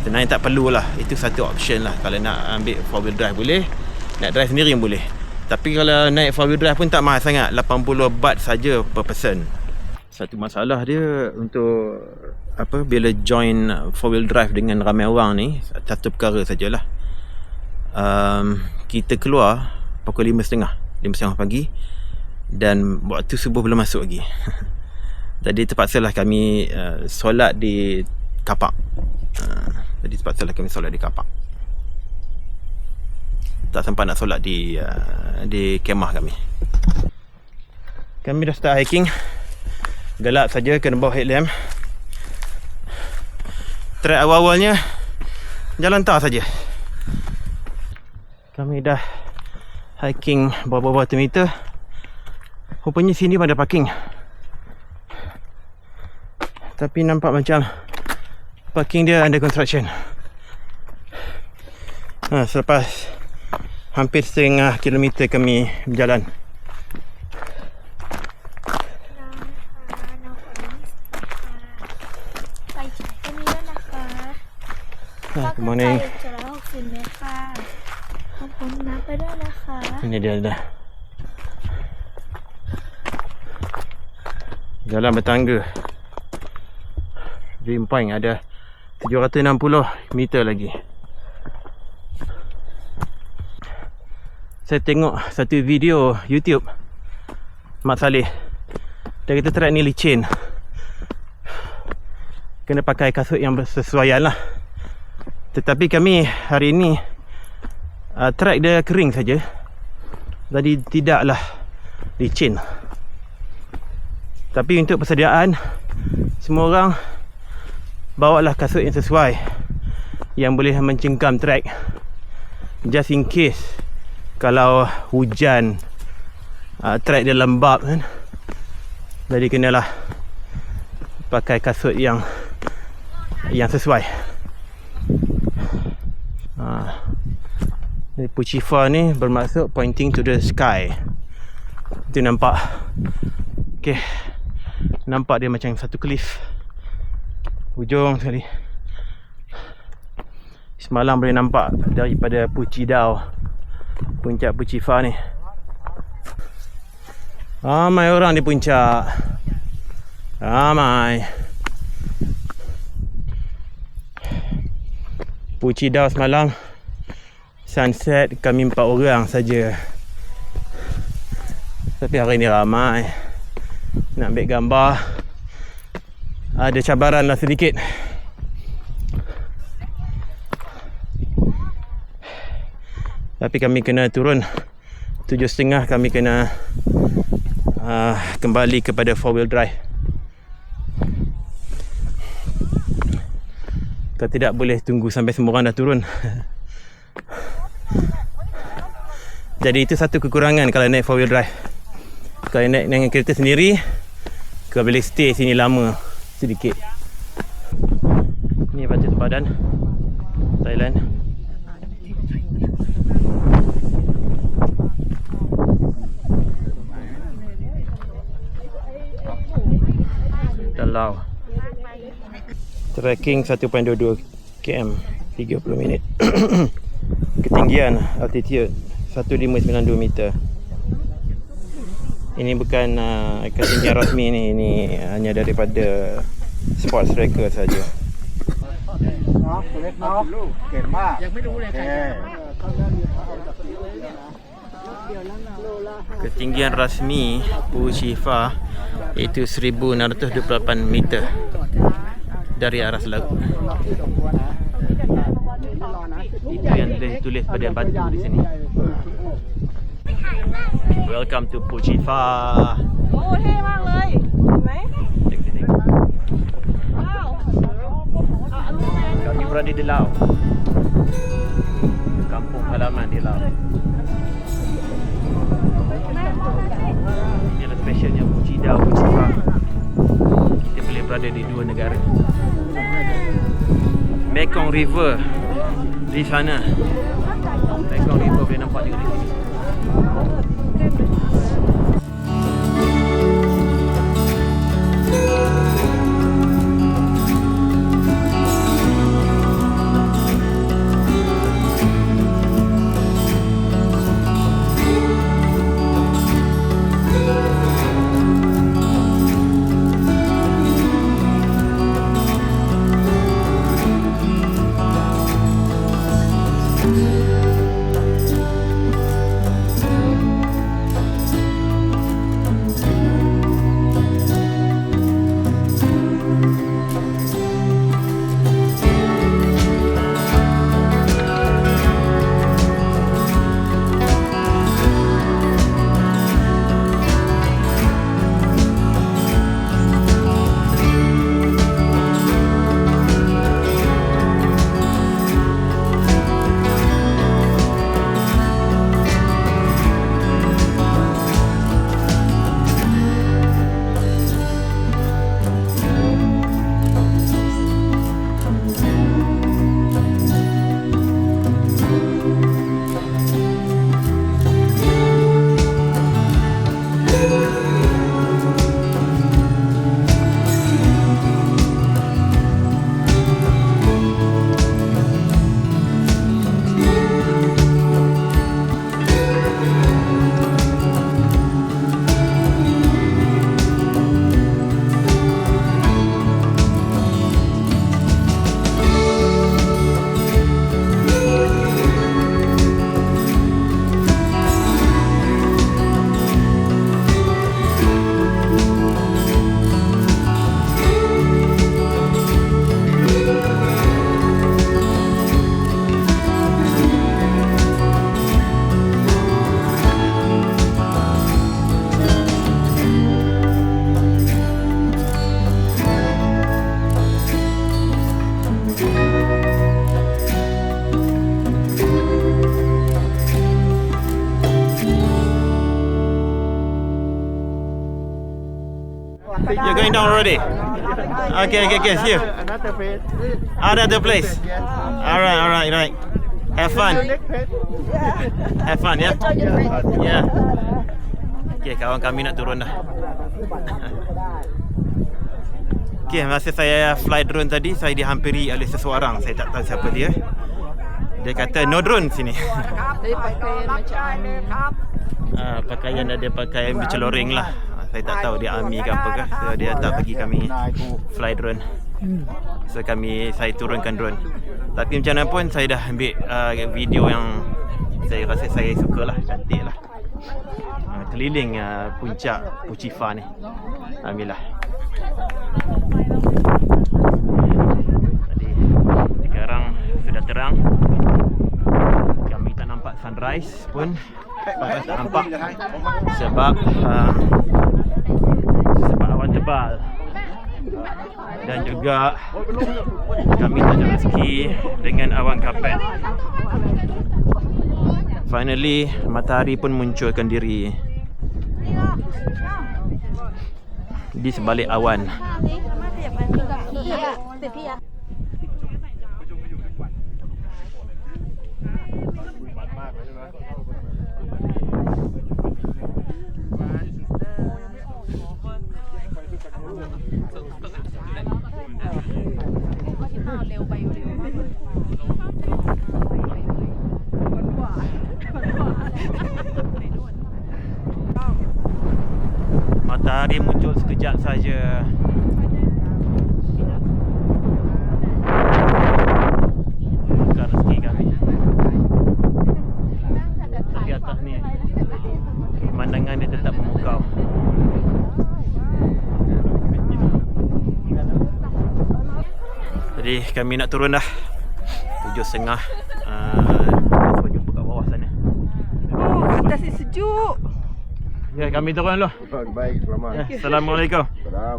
sebenarnya tak perlulah. Itu satu option lah. Kalau nak ambil 4-wheel drive boleh, nak drive sendiri pun boleh. Tapi kalau naik 4-wheel drive pun tak mahal sangat, 80 baht saja per person. Satu masalah dia untuk bila join 4-wheel drive dengan ramai orang ni, satu perkara sajalah. Kita keluar pukul 5.30 pagi dan waktu subuh belum masuk lagi. Jadi terpaksalah kami solat di kapak. Tak sempat nak solat di kemah kami. Kami dah start hiking. Gelap saja, kena bawa headlamp. Track awal-awalnya jalan tar saja. Kami dah hiking berapa meter. Rupanya sini ada parking. Tapi nampak macam parking dia under construction. Selepas hampir setengah kilometer kami berjalan. Good morning. Ini dia dah. Jalan bertangga. Dream Point ada 760 meter lagi. Saya tengok satu video YouTube Mak Saleh. Dia kata track ni licin, kena pakai kasut yang bersesuaian lah. Tetapi kami hari ini track dia kering saja, jadi tidaklah licin. Tapi untuk persediaan, semua orang bawalah kasut yang sesuai, yang boleh mencengkam track, just in case kalau hujan, track dia lembab kan. Jadi kenalah pakai kasut yang sesuai. Puchi Fa ni bermaksud pointing to the sky. Itu nampak. Okey. Nampak dia macam satu cliff. Hujung sekali. Semalam boleh nampak daripada Puchi Dao, puncak Puchi Fa ni. Ramai orang di puncak. Ramai. Puchi Dao semalam sunset kami 4 orang saja. Tapi hari ni ramai. Nak ambil gambar, ada cabaran lah sedikit. Tapi kami kena turun 7.30. Kami kena kembali kepada 4-wheel drive. Kalau tidak boleh tunggu sampai semua orang dah turun. Jadi itu satu kekurangan kalau naik 4 wheel drive. Kalau naik dengan kereta sendiri, kau boleh stay sini lama sedikit. Ni Batu Sempadan, Thailand. Dalau. Trekking 1.22 km, 30 minit. Ketinggian altitude 1592 meter. Ini bukan ketinggian rasmi ni, ini hanya daripada Sports Tracker saja. Ketinggian rasmi Phu-Chi-Fa iaitu 1628 meter dari aras laut. Itu yang ditulis pada batu di sini. Welcome to Phu-Chi-Fa. โอ้เท่มากเลยเห็นไหม ว้าวรู้ไหม Kami berada di Laos. Kampung halaman di Laos. Ini adalah specialnya Phu-Chi-Da, Phu-Chi-Fa. Kita boleh berada di dua negara. Mekong River di sana. Mekong River boleh nampak juga di sini. You're going down already? Okay, see you. Another place. Another place. Alright. Have fun. Have fun, ya? Yeah. Okay, kawan kami nak turun dah. Okay, masa saya fly drone tadi, saya dihampiri oleh seseorang. Saya tak tahu siapa dia. Dia kata no drone sini. Dari pakaian macam Pakaian ada pakaian berceloreng lah. Saya tak tahu dia army ke apa ke. So dia tak bagi kami fly drone. So saya turunkan drone. Tapi macam mana pun saya dah ambil video yang saya rasa saya suka lah, cantik lah. Keliling puncak Phu-Chi-Fa ni. Alhamdulillah. Tadi sekarang sudah terang. Kami tak nampak sunrise pun. Tak nampak sebab awan tebal Dan juga kami tak rezeki dengan awan kapet. Finally, matahari pun munculkan diri di sebalik awan. Matahari muncul sekejap saja. Bukan rezeki kami. Tapi atas ni pemandangan dia tetap memukau. Jadi kami nak turun dah 7.30. Kita jumpa kat bawah sana. Atas ni sejuk. Ya, kami turun dulu. Baik, selamat. Assalamualaikum. Salam.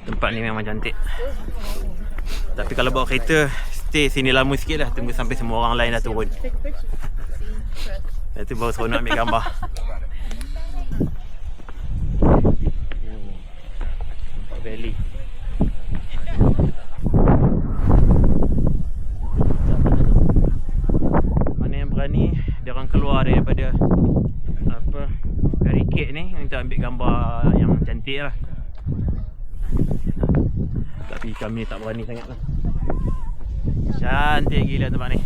Tempat ni memang cantik. Tapi kalau bawa kereta, stay sini lama sikit lah. Tunggu sampai semua orang lain dah turun. Itu baru seronok ambil gambar. Nampak valley. Mana yang berani, dia orang keluar daripada apa barricade ni untuk ambil gambar yang cantik lah. Tapi kami tak berani sangat lah. Cantik gila tempat ni.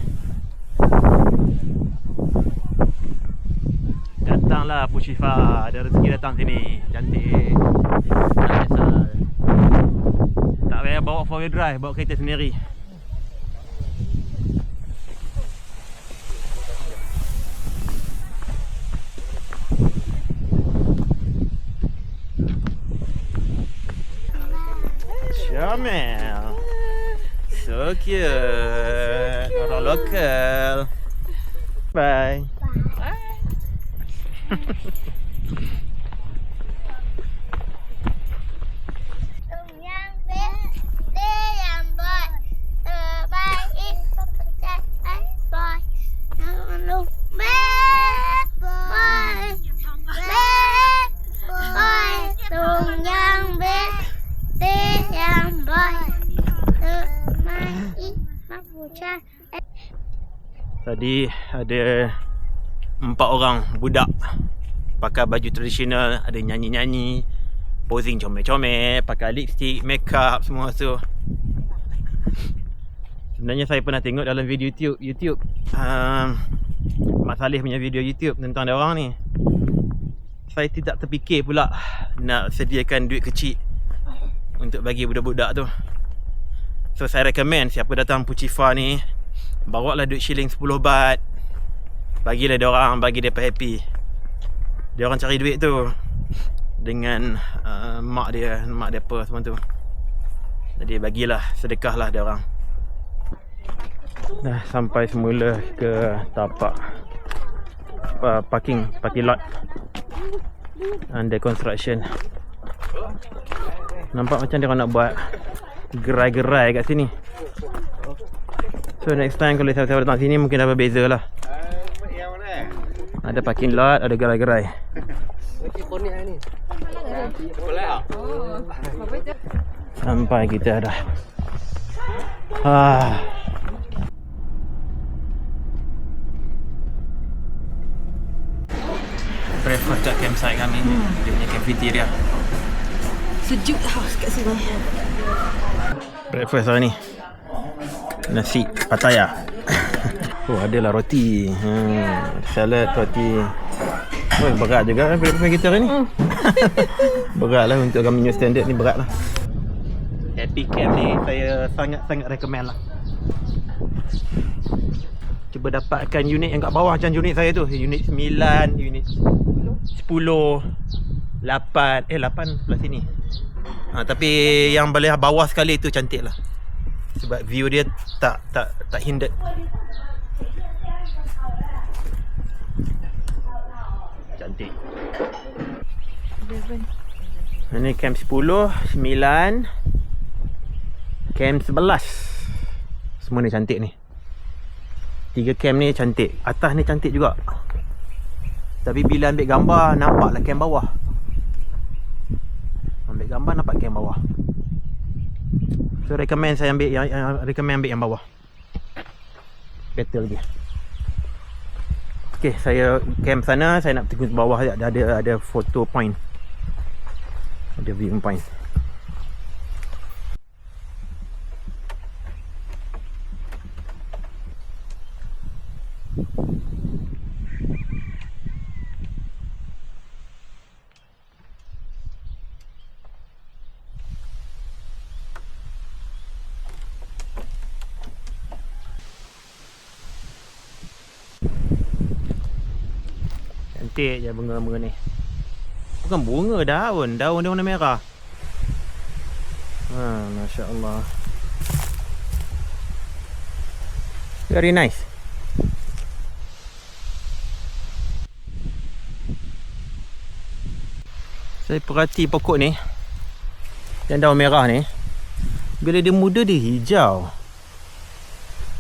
Datanglah Pushifa, ada rezeki datang sini. Cantik. Tak kisah. Tak payah bawa 4-wheel drive, bawa kereta sendiri. Comel. So cute. Orang lokal. Bye. Tadi ada 4 orang budak pakai baju tradisional, ada nyanyi-nyanyi, posing comel-comel, pakai lipstick, makeup semua tu. Sebenarnya saya pernah tengok dalam video YouTube Mak Saleh punya video YouTube tentang dia orang ni. Saya tidak terfikir pula nak sediakan duit kecil untuk bagi budak-budak tu. So saya recommend siapa datang Pushifa ni, bawa lah duit shilling 10 baht. Bagilah dia orang, bagi dia happy. Dia orang cari duit tu dengan mak dia apa semua tu. Jadi bagilah, sedekahlah dia orang. Dah sampai semula ke tapak parking lot under construction. Nampak macam dia orang nak buat gerai-gerai kat sini. So next time kalau saya datang sini mungkin dah berbeza lah. Ada parking lot, ada gerai-gerai. Sampai kita dah. Breakfast kat campsite kami. Dia punya cafeteria. Sejuk haus kat sini. Breakfast hari ni nasi pataya. Oh, adalah roti. Salad, roti. Oh, berat juga breakfast kita hari ni. Berat lah untuk kami new standard ni, berat lah. Happy Camp ni saya sangat-sangat recommend lah. Cuba dapatkan unit yang kat bawah macam unit saya tu. Unit 9, unit 10, 8 belah sini. Tapi yang belah bawah sekali tu cantik lah. Sebab view dia tak hindered. Cantik. Ini camp 10, 9, camp 11. Semua ni cantik ni. 3 camp ni cantik. Atas ni cantik juga. Tapi bila ambil gambar, nampaklah camp bawah. Ambil gambar nampak camp bawah. So saya ambil yang bawah. Better lagi. Okay, saya camp sana, saya nak tunggu bawah ada photo point. Ada view point. Cantik je bunga-bunga ni. Bukan bunga, daun. Daun dia warna merah. Masya Allah. Very nice. Saya perhati pokok ni, yang daun merah ni, bila dia muda dia hijau.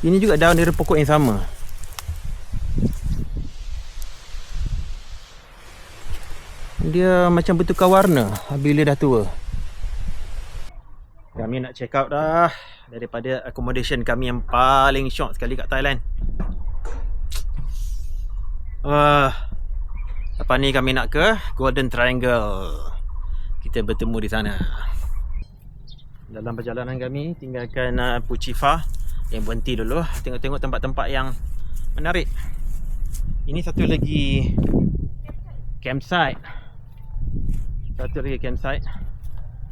Ini juga daun dari pokok yang sama. Dia macam bertukar warna bila dah tua. Kami nak check out dah daripada accommodation kami yang paling syok sekali kat Thailand. Lepas ni kami nak ke Golden Triangle. Kita bertemu di sana. Dalam perjalanan kami tinggalkan Puchifa yang berhenti dulu, tengok-tengok tempat-tempat yang menarik. Ini satu lagi campsite. Satu lagi campsite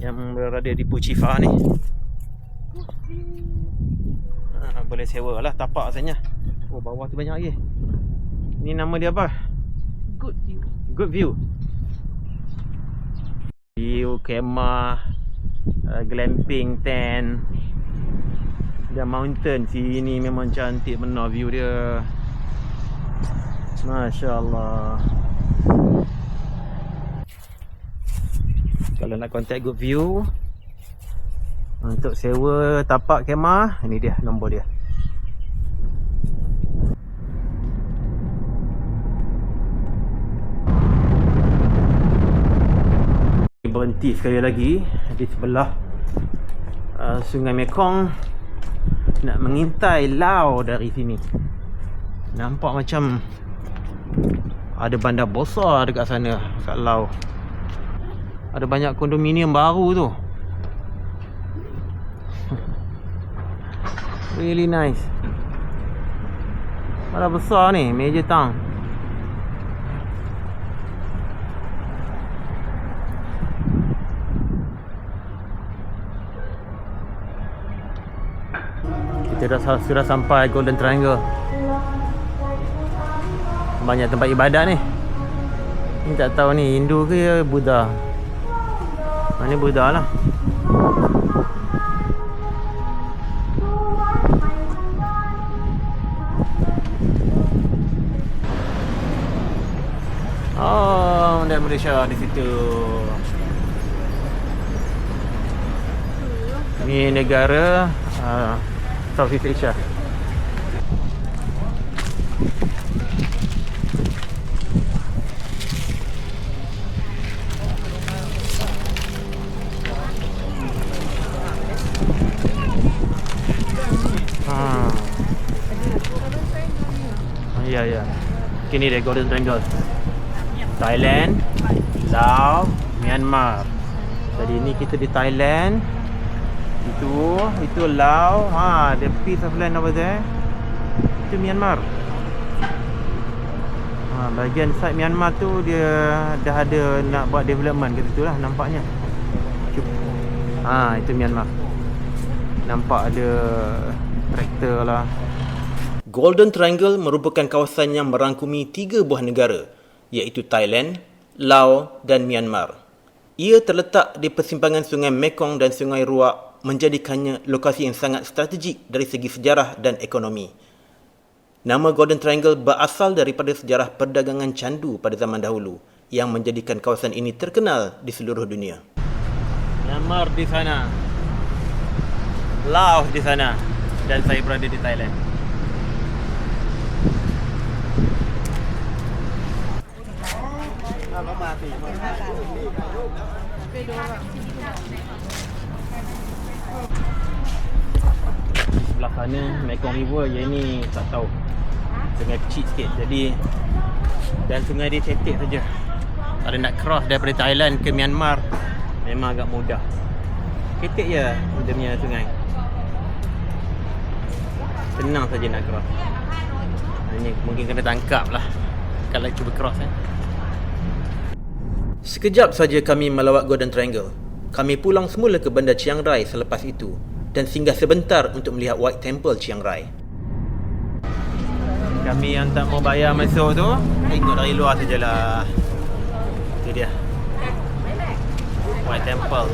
yang berada di Puchifa ni. Boleh sewa lah tapak asalnya. Oh, bawah tu banyak lagi. Ni nama dia apa? Good view. Good view. View, kemah, glamping tent. Dan mountain sini memang cantik benar view dia. Masya Allah. Kalau nak contact Good View untuk sewa tapak kemah, ini dia nombor dia. Berhenti sekali lagi di sebelah Sungai Mekong. Nak mengintai Laos dari sini. Nampak macam ada bandar besar dekat sana, kat Laos. Ada banyak kondominium baru tu. Really nice. Mana besar ni, Major Town. Kita sudah sampai Golden Triangle. Banyak tempat ibadat ni. Ni tak tahu ni Hindu ke Buddha. Ini Buddha lah. Oh, dari Malaysia di situ. Ini negara Southeast Asia. Ya. Kini dia Golden Triangle. Thailand, Laos, Myanmar. Jadi ni kita di Thailand. Itu Laos. The piece of land over there. Itu Myanmar. Bahagian side Myanmar tu dia dah ada nak buat development ke situ lah nampaknya. Itu Myanmar. Nampak ada traktor lah. Golden Triangle merupakan kawasan yang merangkumi 3 buah negara, iaitu Thailand, Laos dan Myanmar. Ia terletak di persimpangan Sungai Mekong dan Sungai Ruak, menjadikannya lokasi yang sangat strategik dari segi sejarah dan ekonomi. Nama Golden Triangle berasal daripada sejarah perdagangan candu pada zaman dahulu, yang menjadikan kawasan ini terkenal di seluruh dunia. Myanmar di sana, Laos di sana, dan saya berada di Thailand. Sebelah sana Mekong River, yang ni tak tahu, sungai kecil sikit, jadi dan sungai dia cetek saja. Kalau nak cross daripada Thailand ke Myanmar memang agak mudah, cetek je dia punya sungai, senang saja nak cross. Ini mungkin kena tangkap lah kalau cuba cross. Sekejap saja kami melawat Golden Triangle. Kami pulang semula ke bandar Chiang Rai selepas itu dan singgah sebentar untuk melihat White Temple Chiang Rai. Kami yang tak mau bayar masuk tu, tengok dari luar sajalah. Itu dia, White Temple.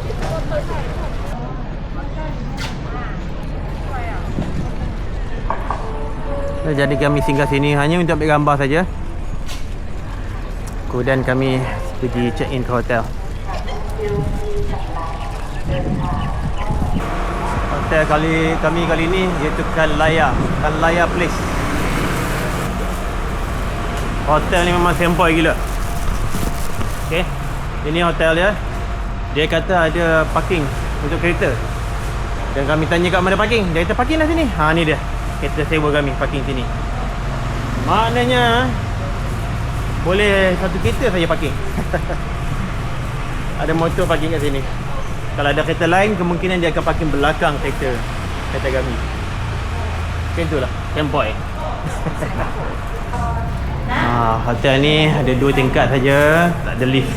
Jadi kami singgah sini hanya untuk ambil gambar saja. Kemudian kami pergi check in ke hotel. Hotel kami kali ni iaitu Kanlaya Place. Hotel ni memang sempoi gila. Okey, ini hotel dia. Dia kata ada parking untuk kereta. Dan kami tanya kat mana parking. Dia kata parking lah sini. Ha, ni dia. Kereta sewa kami parking sini. Maknanya boleh satu kereta saja parking. Ada motor parking kat sini. Kalau ada kereta lain, kemungkinan dia akan parking belakang kereta kami. Macam itulah, sempoi. Hotel ni ada 2 tingkat saja, tak ada lift.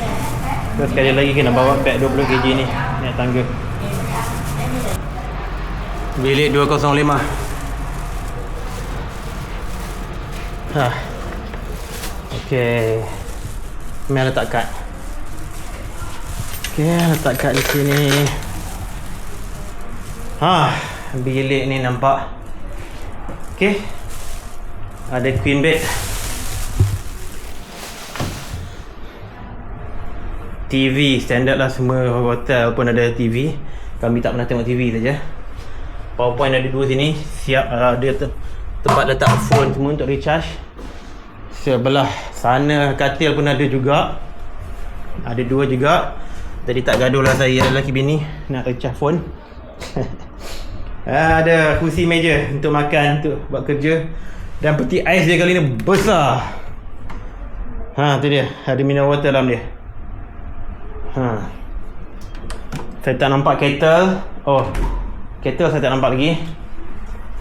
Terus sekali lagi kena bawa beg 20 kg ni naik tangga. Bilik 205. Okey. Mari letak kad. Okey, letak kad di sini. Bilik ni nampak. Okey. Ada queen bed. TV standard lah, semua hotel pun ada TV. Kami tak pernah tengok TV saja. PowerPoint ada 2 sini, siap ada tempat letak phone semua untuk recharge. Sebelah sana katil pun ada juga. Ada 2 juga. Jadi tak gaduh lah saya lelaki bini nak recharge phone. Ada kursi meja untuk makan, untuk buat kerja. Dan peti ais dia kali ni besar. Tu dia, ada mineral water dalam dia. Saya tak nampak kettle. Kettle saya tak nampak lagi.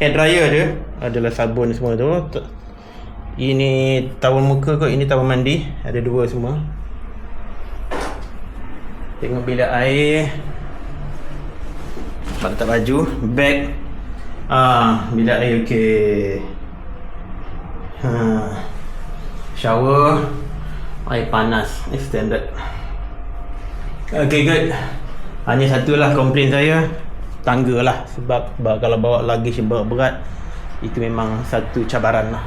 Hair dryer dia, adalah sabun semua tu. Ini tawel muka kot, ini tawel mandi. Ada 2 semua. Tengok bilik air. Tempat letak baju, beg. Bilik air okey. Shower, air panas. Ini standard. Okay, good. Hanya satulah komplain saya, tangga lah. Sebab kalau bawa luggage berat, itu memang satu cabaran lah.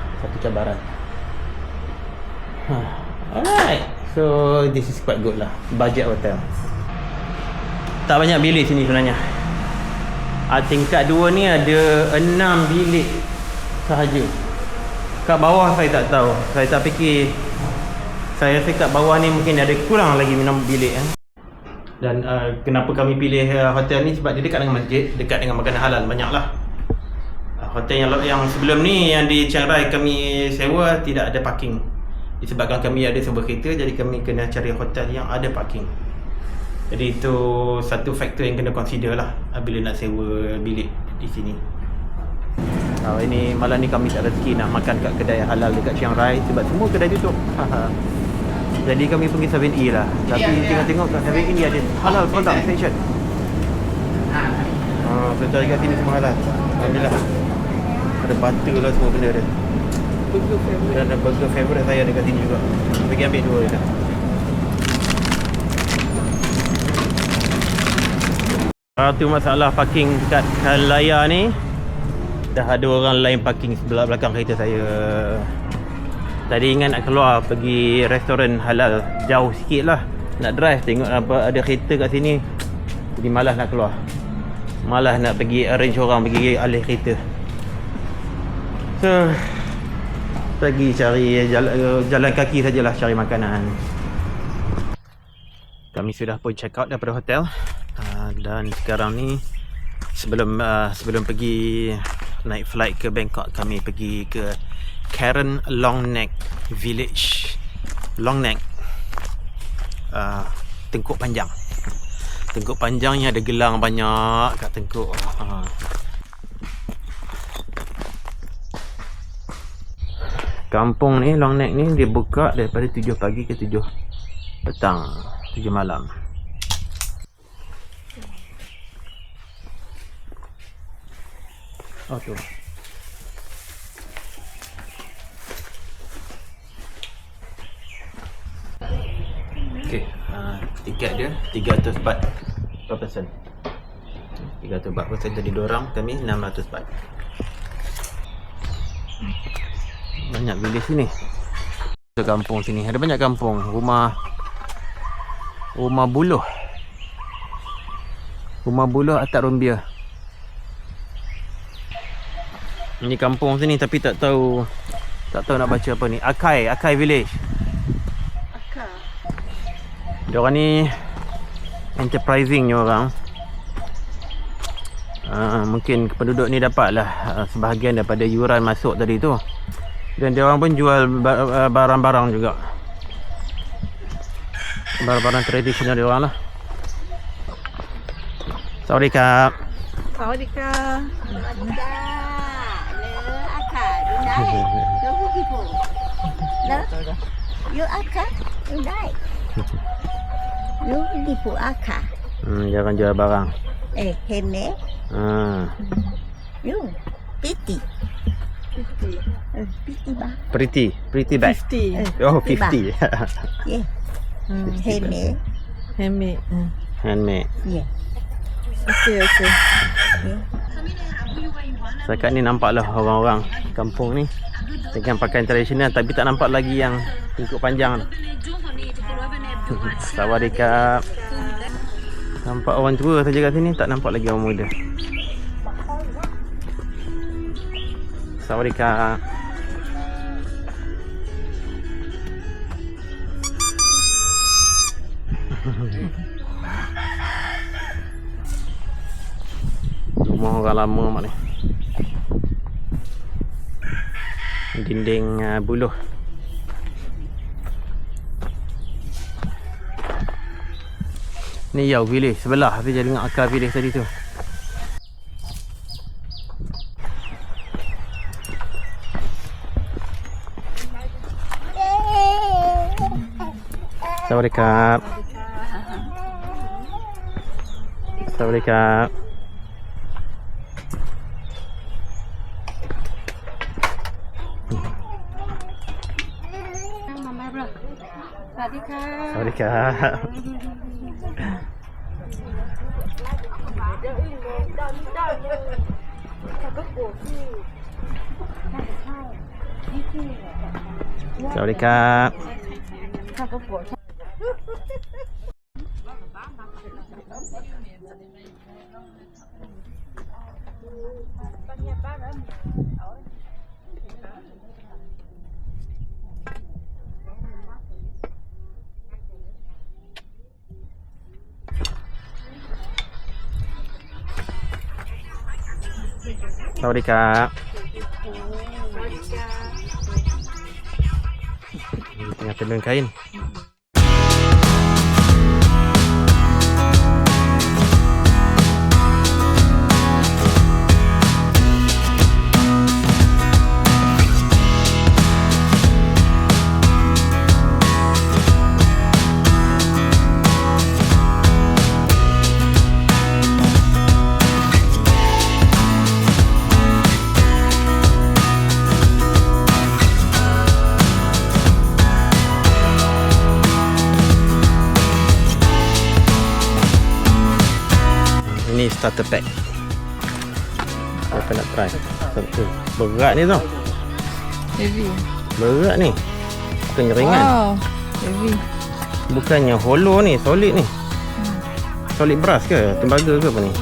Alright, so this is quite good lah. Budget hotel. Tak banyak bilik sini sebenarnya. Tingkat 2 ni ada 6 bilik sahaja. Kat bawah saya tak tahu. Saya tak fikir. Saya rasa kat bawah ni mungkin ada kurang lagi 6 bilik. Dan kenapa kami pilih hotel ni, sebab dia dekat dengan masjid, dekat dengan makanan halal, banyaklah. Hotel yang sebelum ni, yang di Chiang Rai kami sewa, tidak ada parking. Disebabkan kami ada sebuah kereta, jadi kami kena cari hotel yang ada parking. Jadi itu satu faktor yang kena consider lah bila nak sewa bilik di sini. Ini malam ni kami tak rezeki nak makan kat kedai halal dekat Chiang Rai, sebab semua kedai tutup. Jadi kami pergi 7E lah. Tapi tengok-tengok kat 7E ni ada halal product section. So cari kat sini semua halal. Alhamdulillah. Ada butter lah, semua benda ada. Dan ada burger favourite saya dekat sini juga. Pergi ambil 2 je dah. Tu masalah parking dekat Kanlaya ni. Dah ada orang lain parking sebelah belakang kereta saya. Tadi ingat nak keluar pergi restoran halal, jauh sikit lah. Nak drive, tengok apa ada kereta kat sini. Jadi malas nak keluar. Malas nak pergi arrange orang pergi alih kereta. So, pergi cari jalan kaki sajalah cari makanan. Kami sudah pun check out daripada hotel. Dan sekarang ni sebelum pergi naik flight ke Bangkok, kami pergi ke Karen Long Neck Village. Long Neck, tengkuk panjang. Tengkuk panjang ni ada gelang banyak kat tengkuk. Kampung ni, Long Neck ni, dia buka daripada 7 pagi ke 7 petang, 7 malam. Oh tu. Okey, tiket dia 300 baht per person. 300 baht per person, jadi diorang kami 600 baht. Banyak bilik sini. Kampung sini ada banyak kampung, rumah buluh. Rumah buluh atap rumbia. Ini kampung sini tapi tak tahu nak baca apa ni. Akai Village. Diorang ni enterprising ni orang. Mungkin penduduk ni dapatlah sebahagian daripada yuran masuk tadi tu. Dan diorang pun jual barang-barang juga. Barang-barang tradisional diorang lah. Sawadikap. Sawadikap. You Aka, you die. You Lipu Aka. Jangan jual barang. Hene. You Piti. Piti ba? Pretty bag. 50. Oh, 50. Yeah. Hene. Handmade. Handmade. Yeah. Okay. Setakat ni nampaklah orang-orang kampung ni dengan pakaian tradisional, tapi tak nampak lagi yang tengkuk panjang. Sawadikap. Nampak orang tua saja kat sini, tak nampak lagi orang muda. Sawadikap. Rumah orang lama mak ni. Dinding buluh. Ni Yau Village sebelah tu, jadi dengan Akar Village tadi tu. Sawadikap. Sawadikap. Sawadikap. Sawadikap. Sawadikap. Tengah tenun kain. Ni starter pack. Siapa nak try? Berat ni tau. Heavy. Berat ni. Bukannya ringan. Wow. Heavy. Bukannya hollow ni, solid ni. Solid brass ke? Tembaga ke apa ni?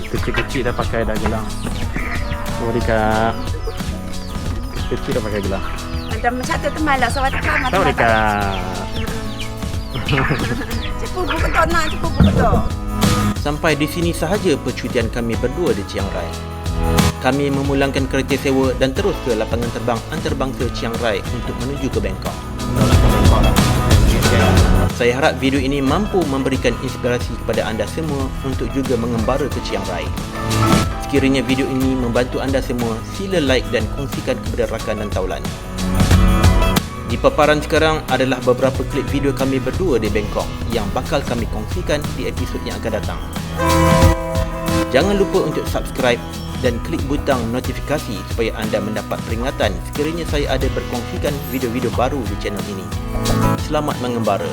Kecil-kecil dah pakai dah gelang. Sorry kak. Kecil dah pakai gelang. Macam satu temalah sawat kan. Sorry kak. Cepu buku nak, cepu buku. Sampai di sini sahaja percutian kami berdua di Chiang Rai. Kami memulangkan kereta sewa dan terus ke lapangan terbang antarabangsa Chiang Rai untuk menuju ke Bangkok. Saya harap video ini mampu memberikan inspirasi kepada anda semua untuk juga mengembara ke Chiang Rai. Sekiranya video ini membantu anda semua, sila like dan kongsikan kepada rakan dan taulan. Di paparan sekarang adalah beberapa klip video kami berdua di Bangkok yang bakal kami kongsikan di episod yang akan datang. Jangan lupa untuk subscribe dan klik butang notifikasi supaya anda mendapat peringatan sekiranya saya ada berkongsikan video-video baru di channel ini. Selamat mengembara.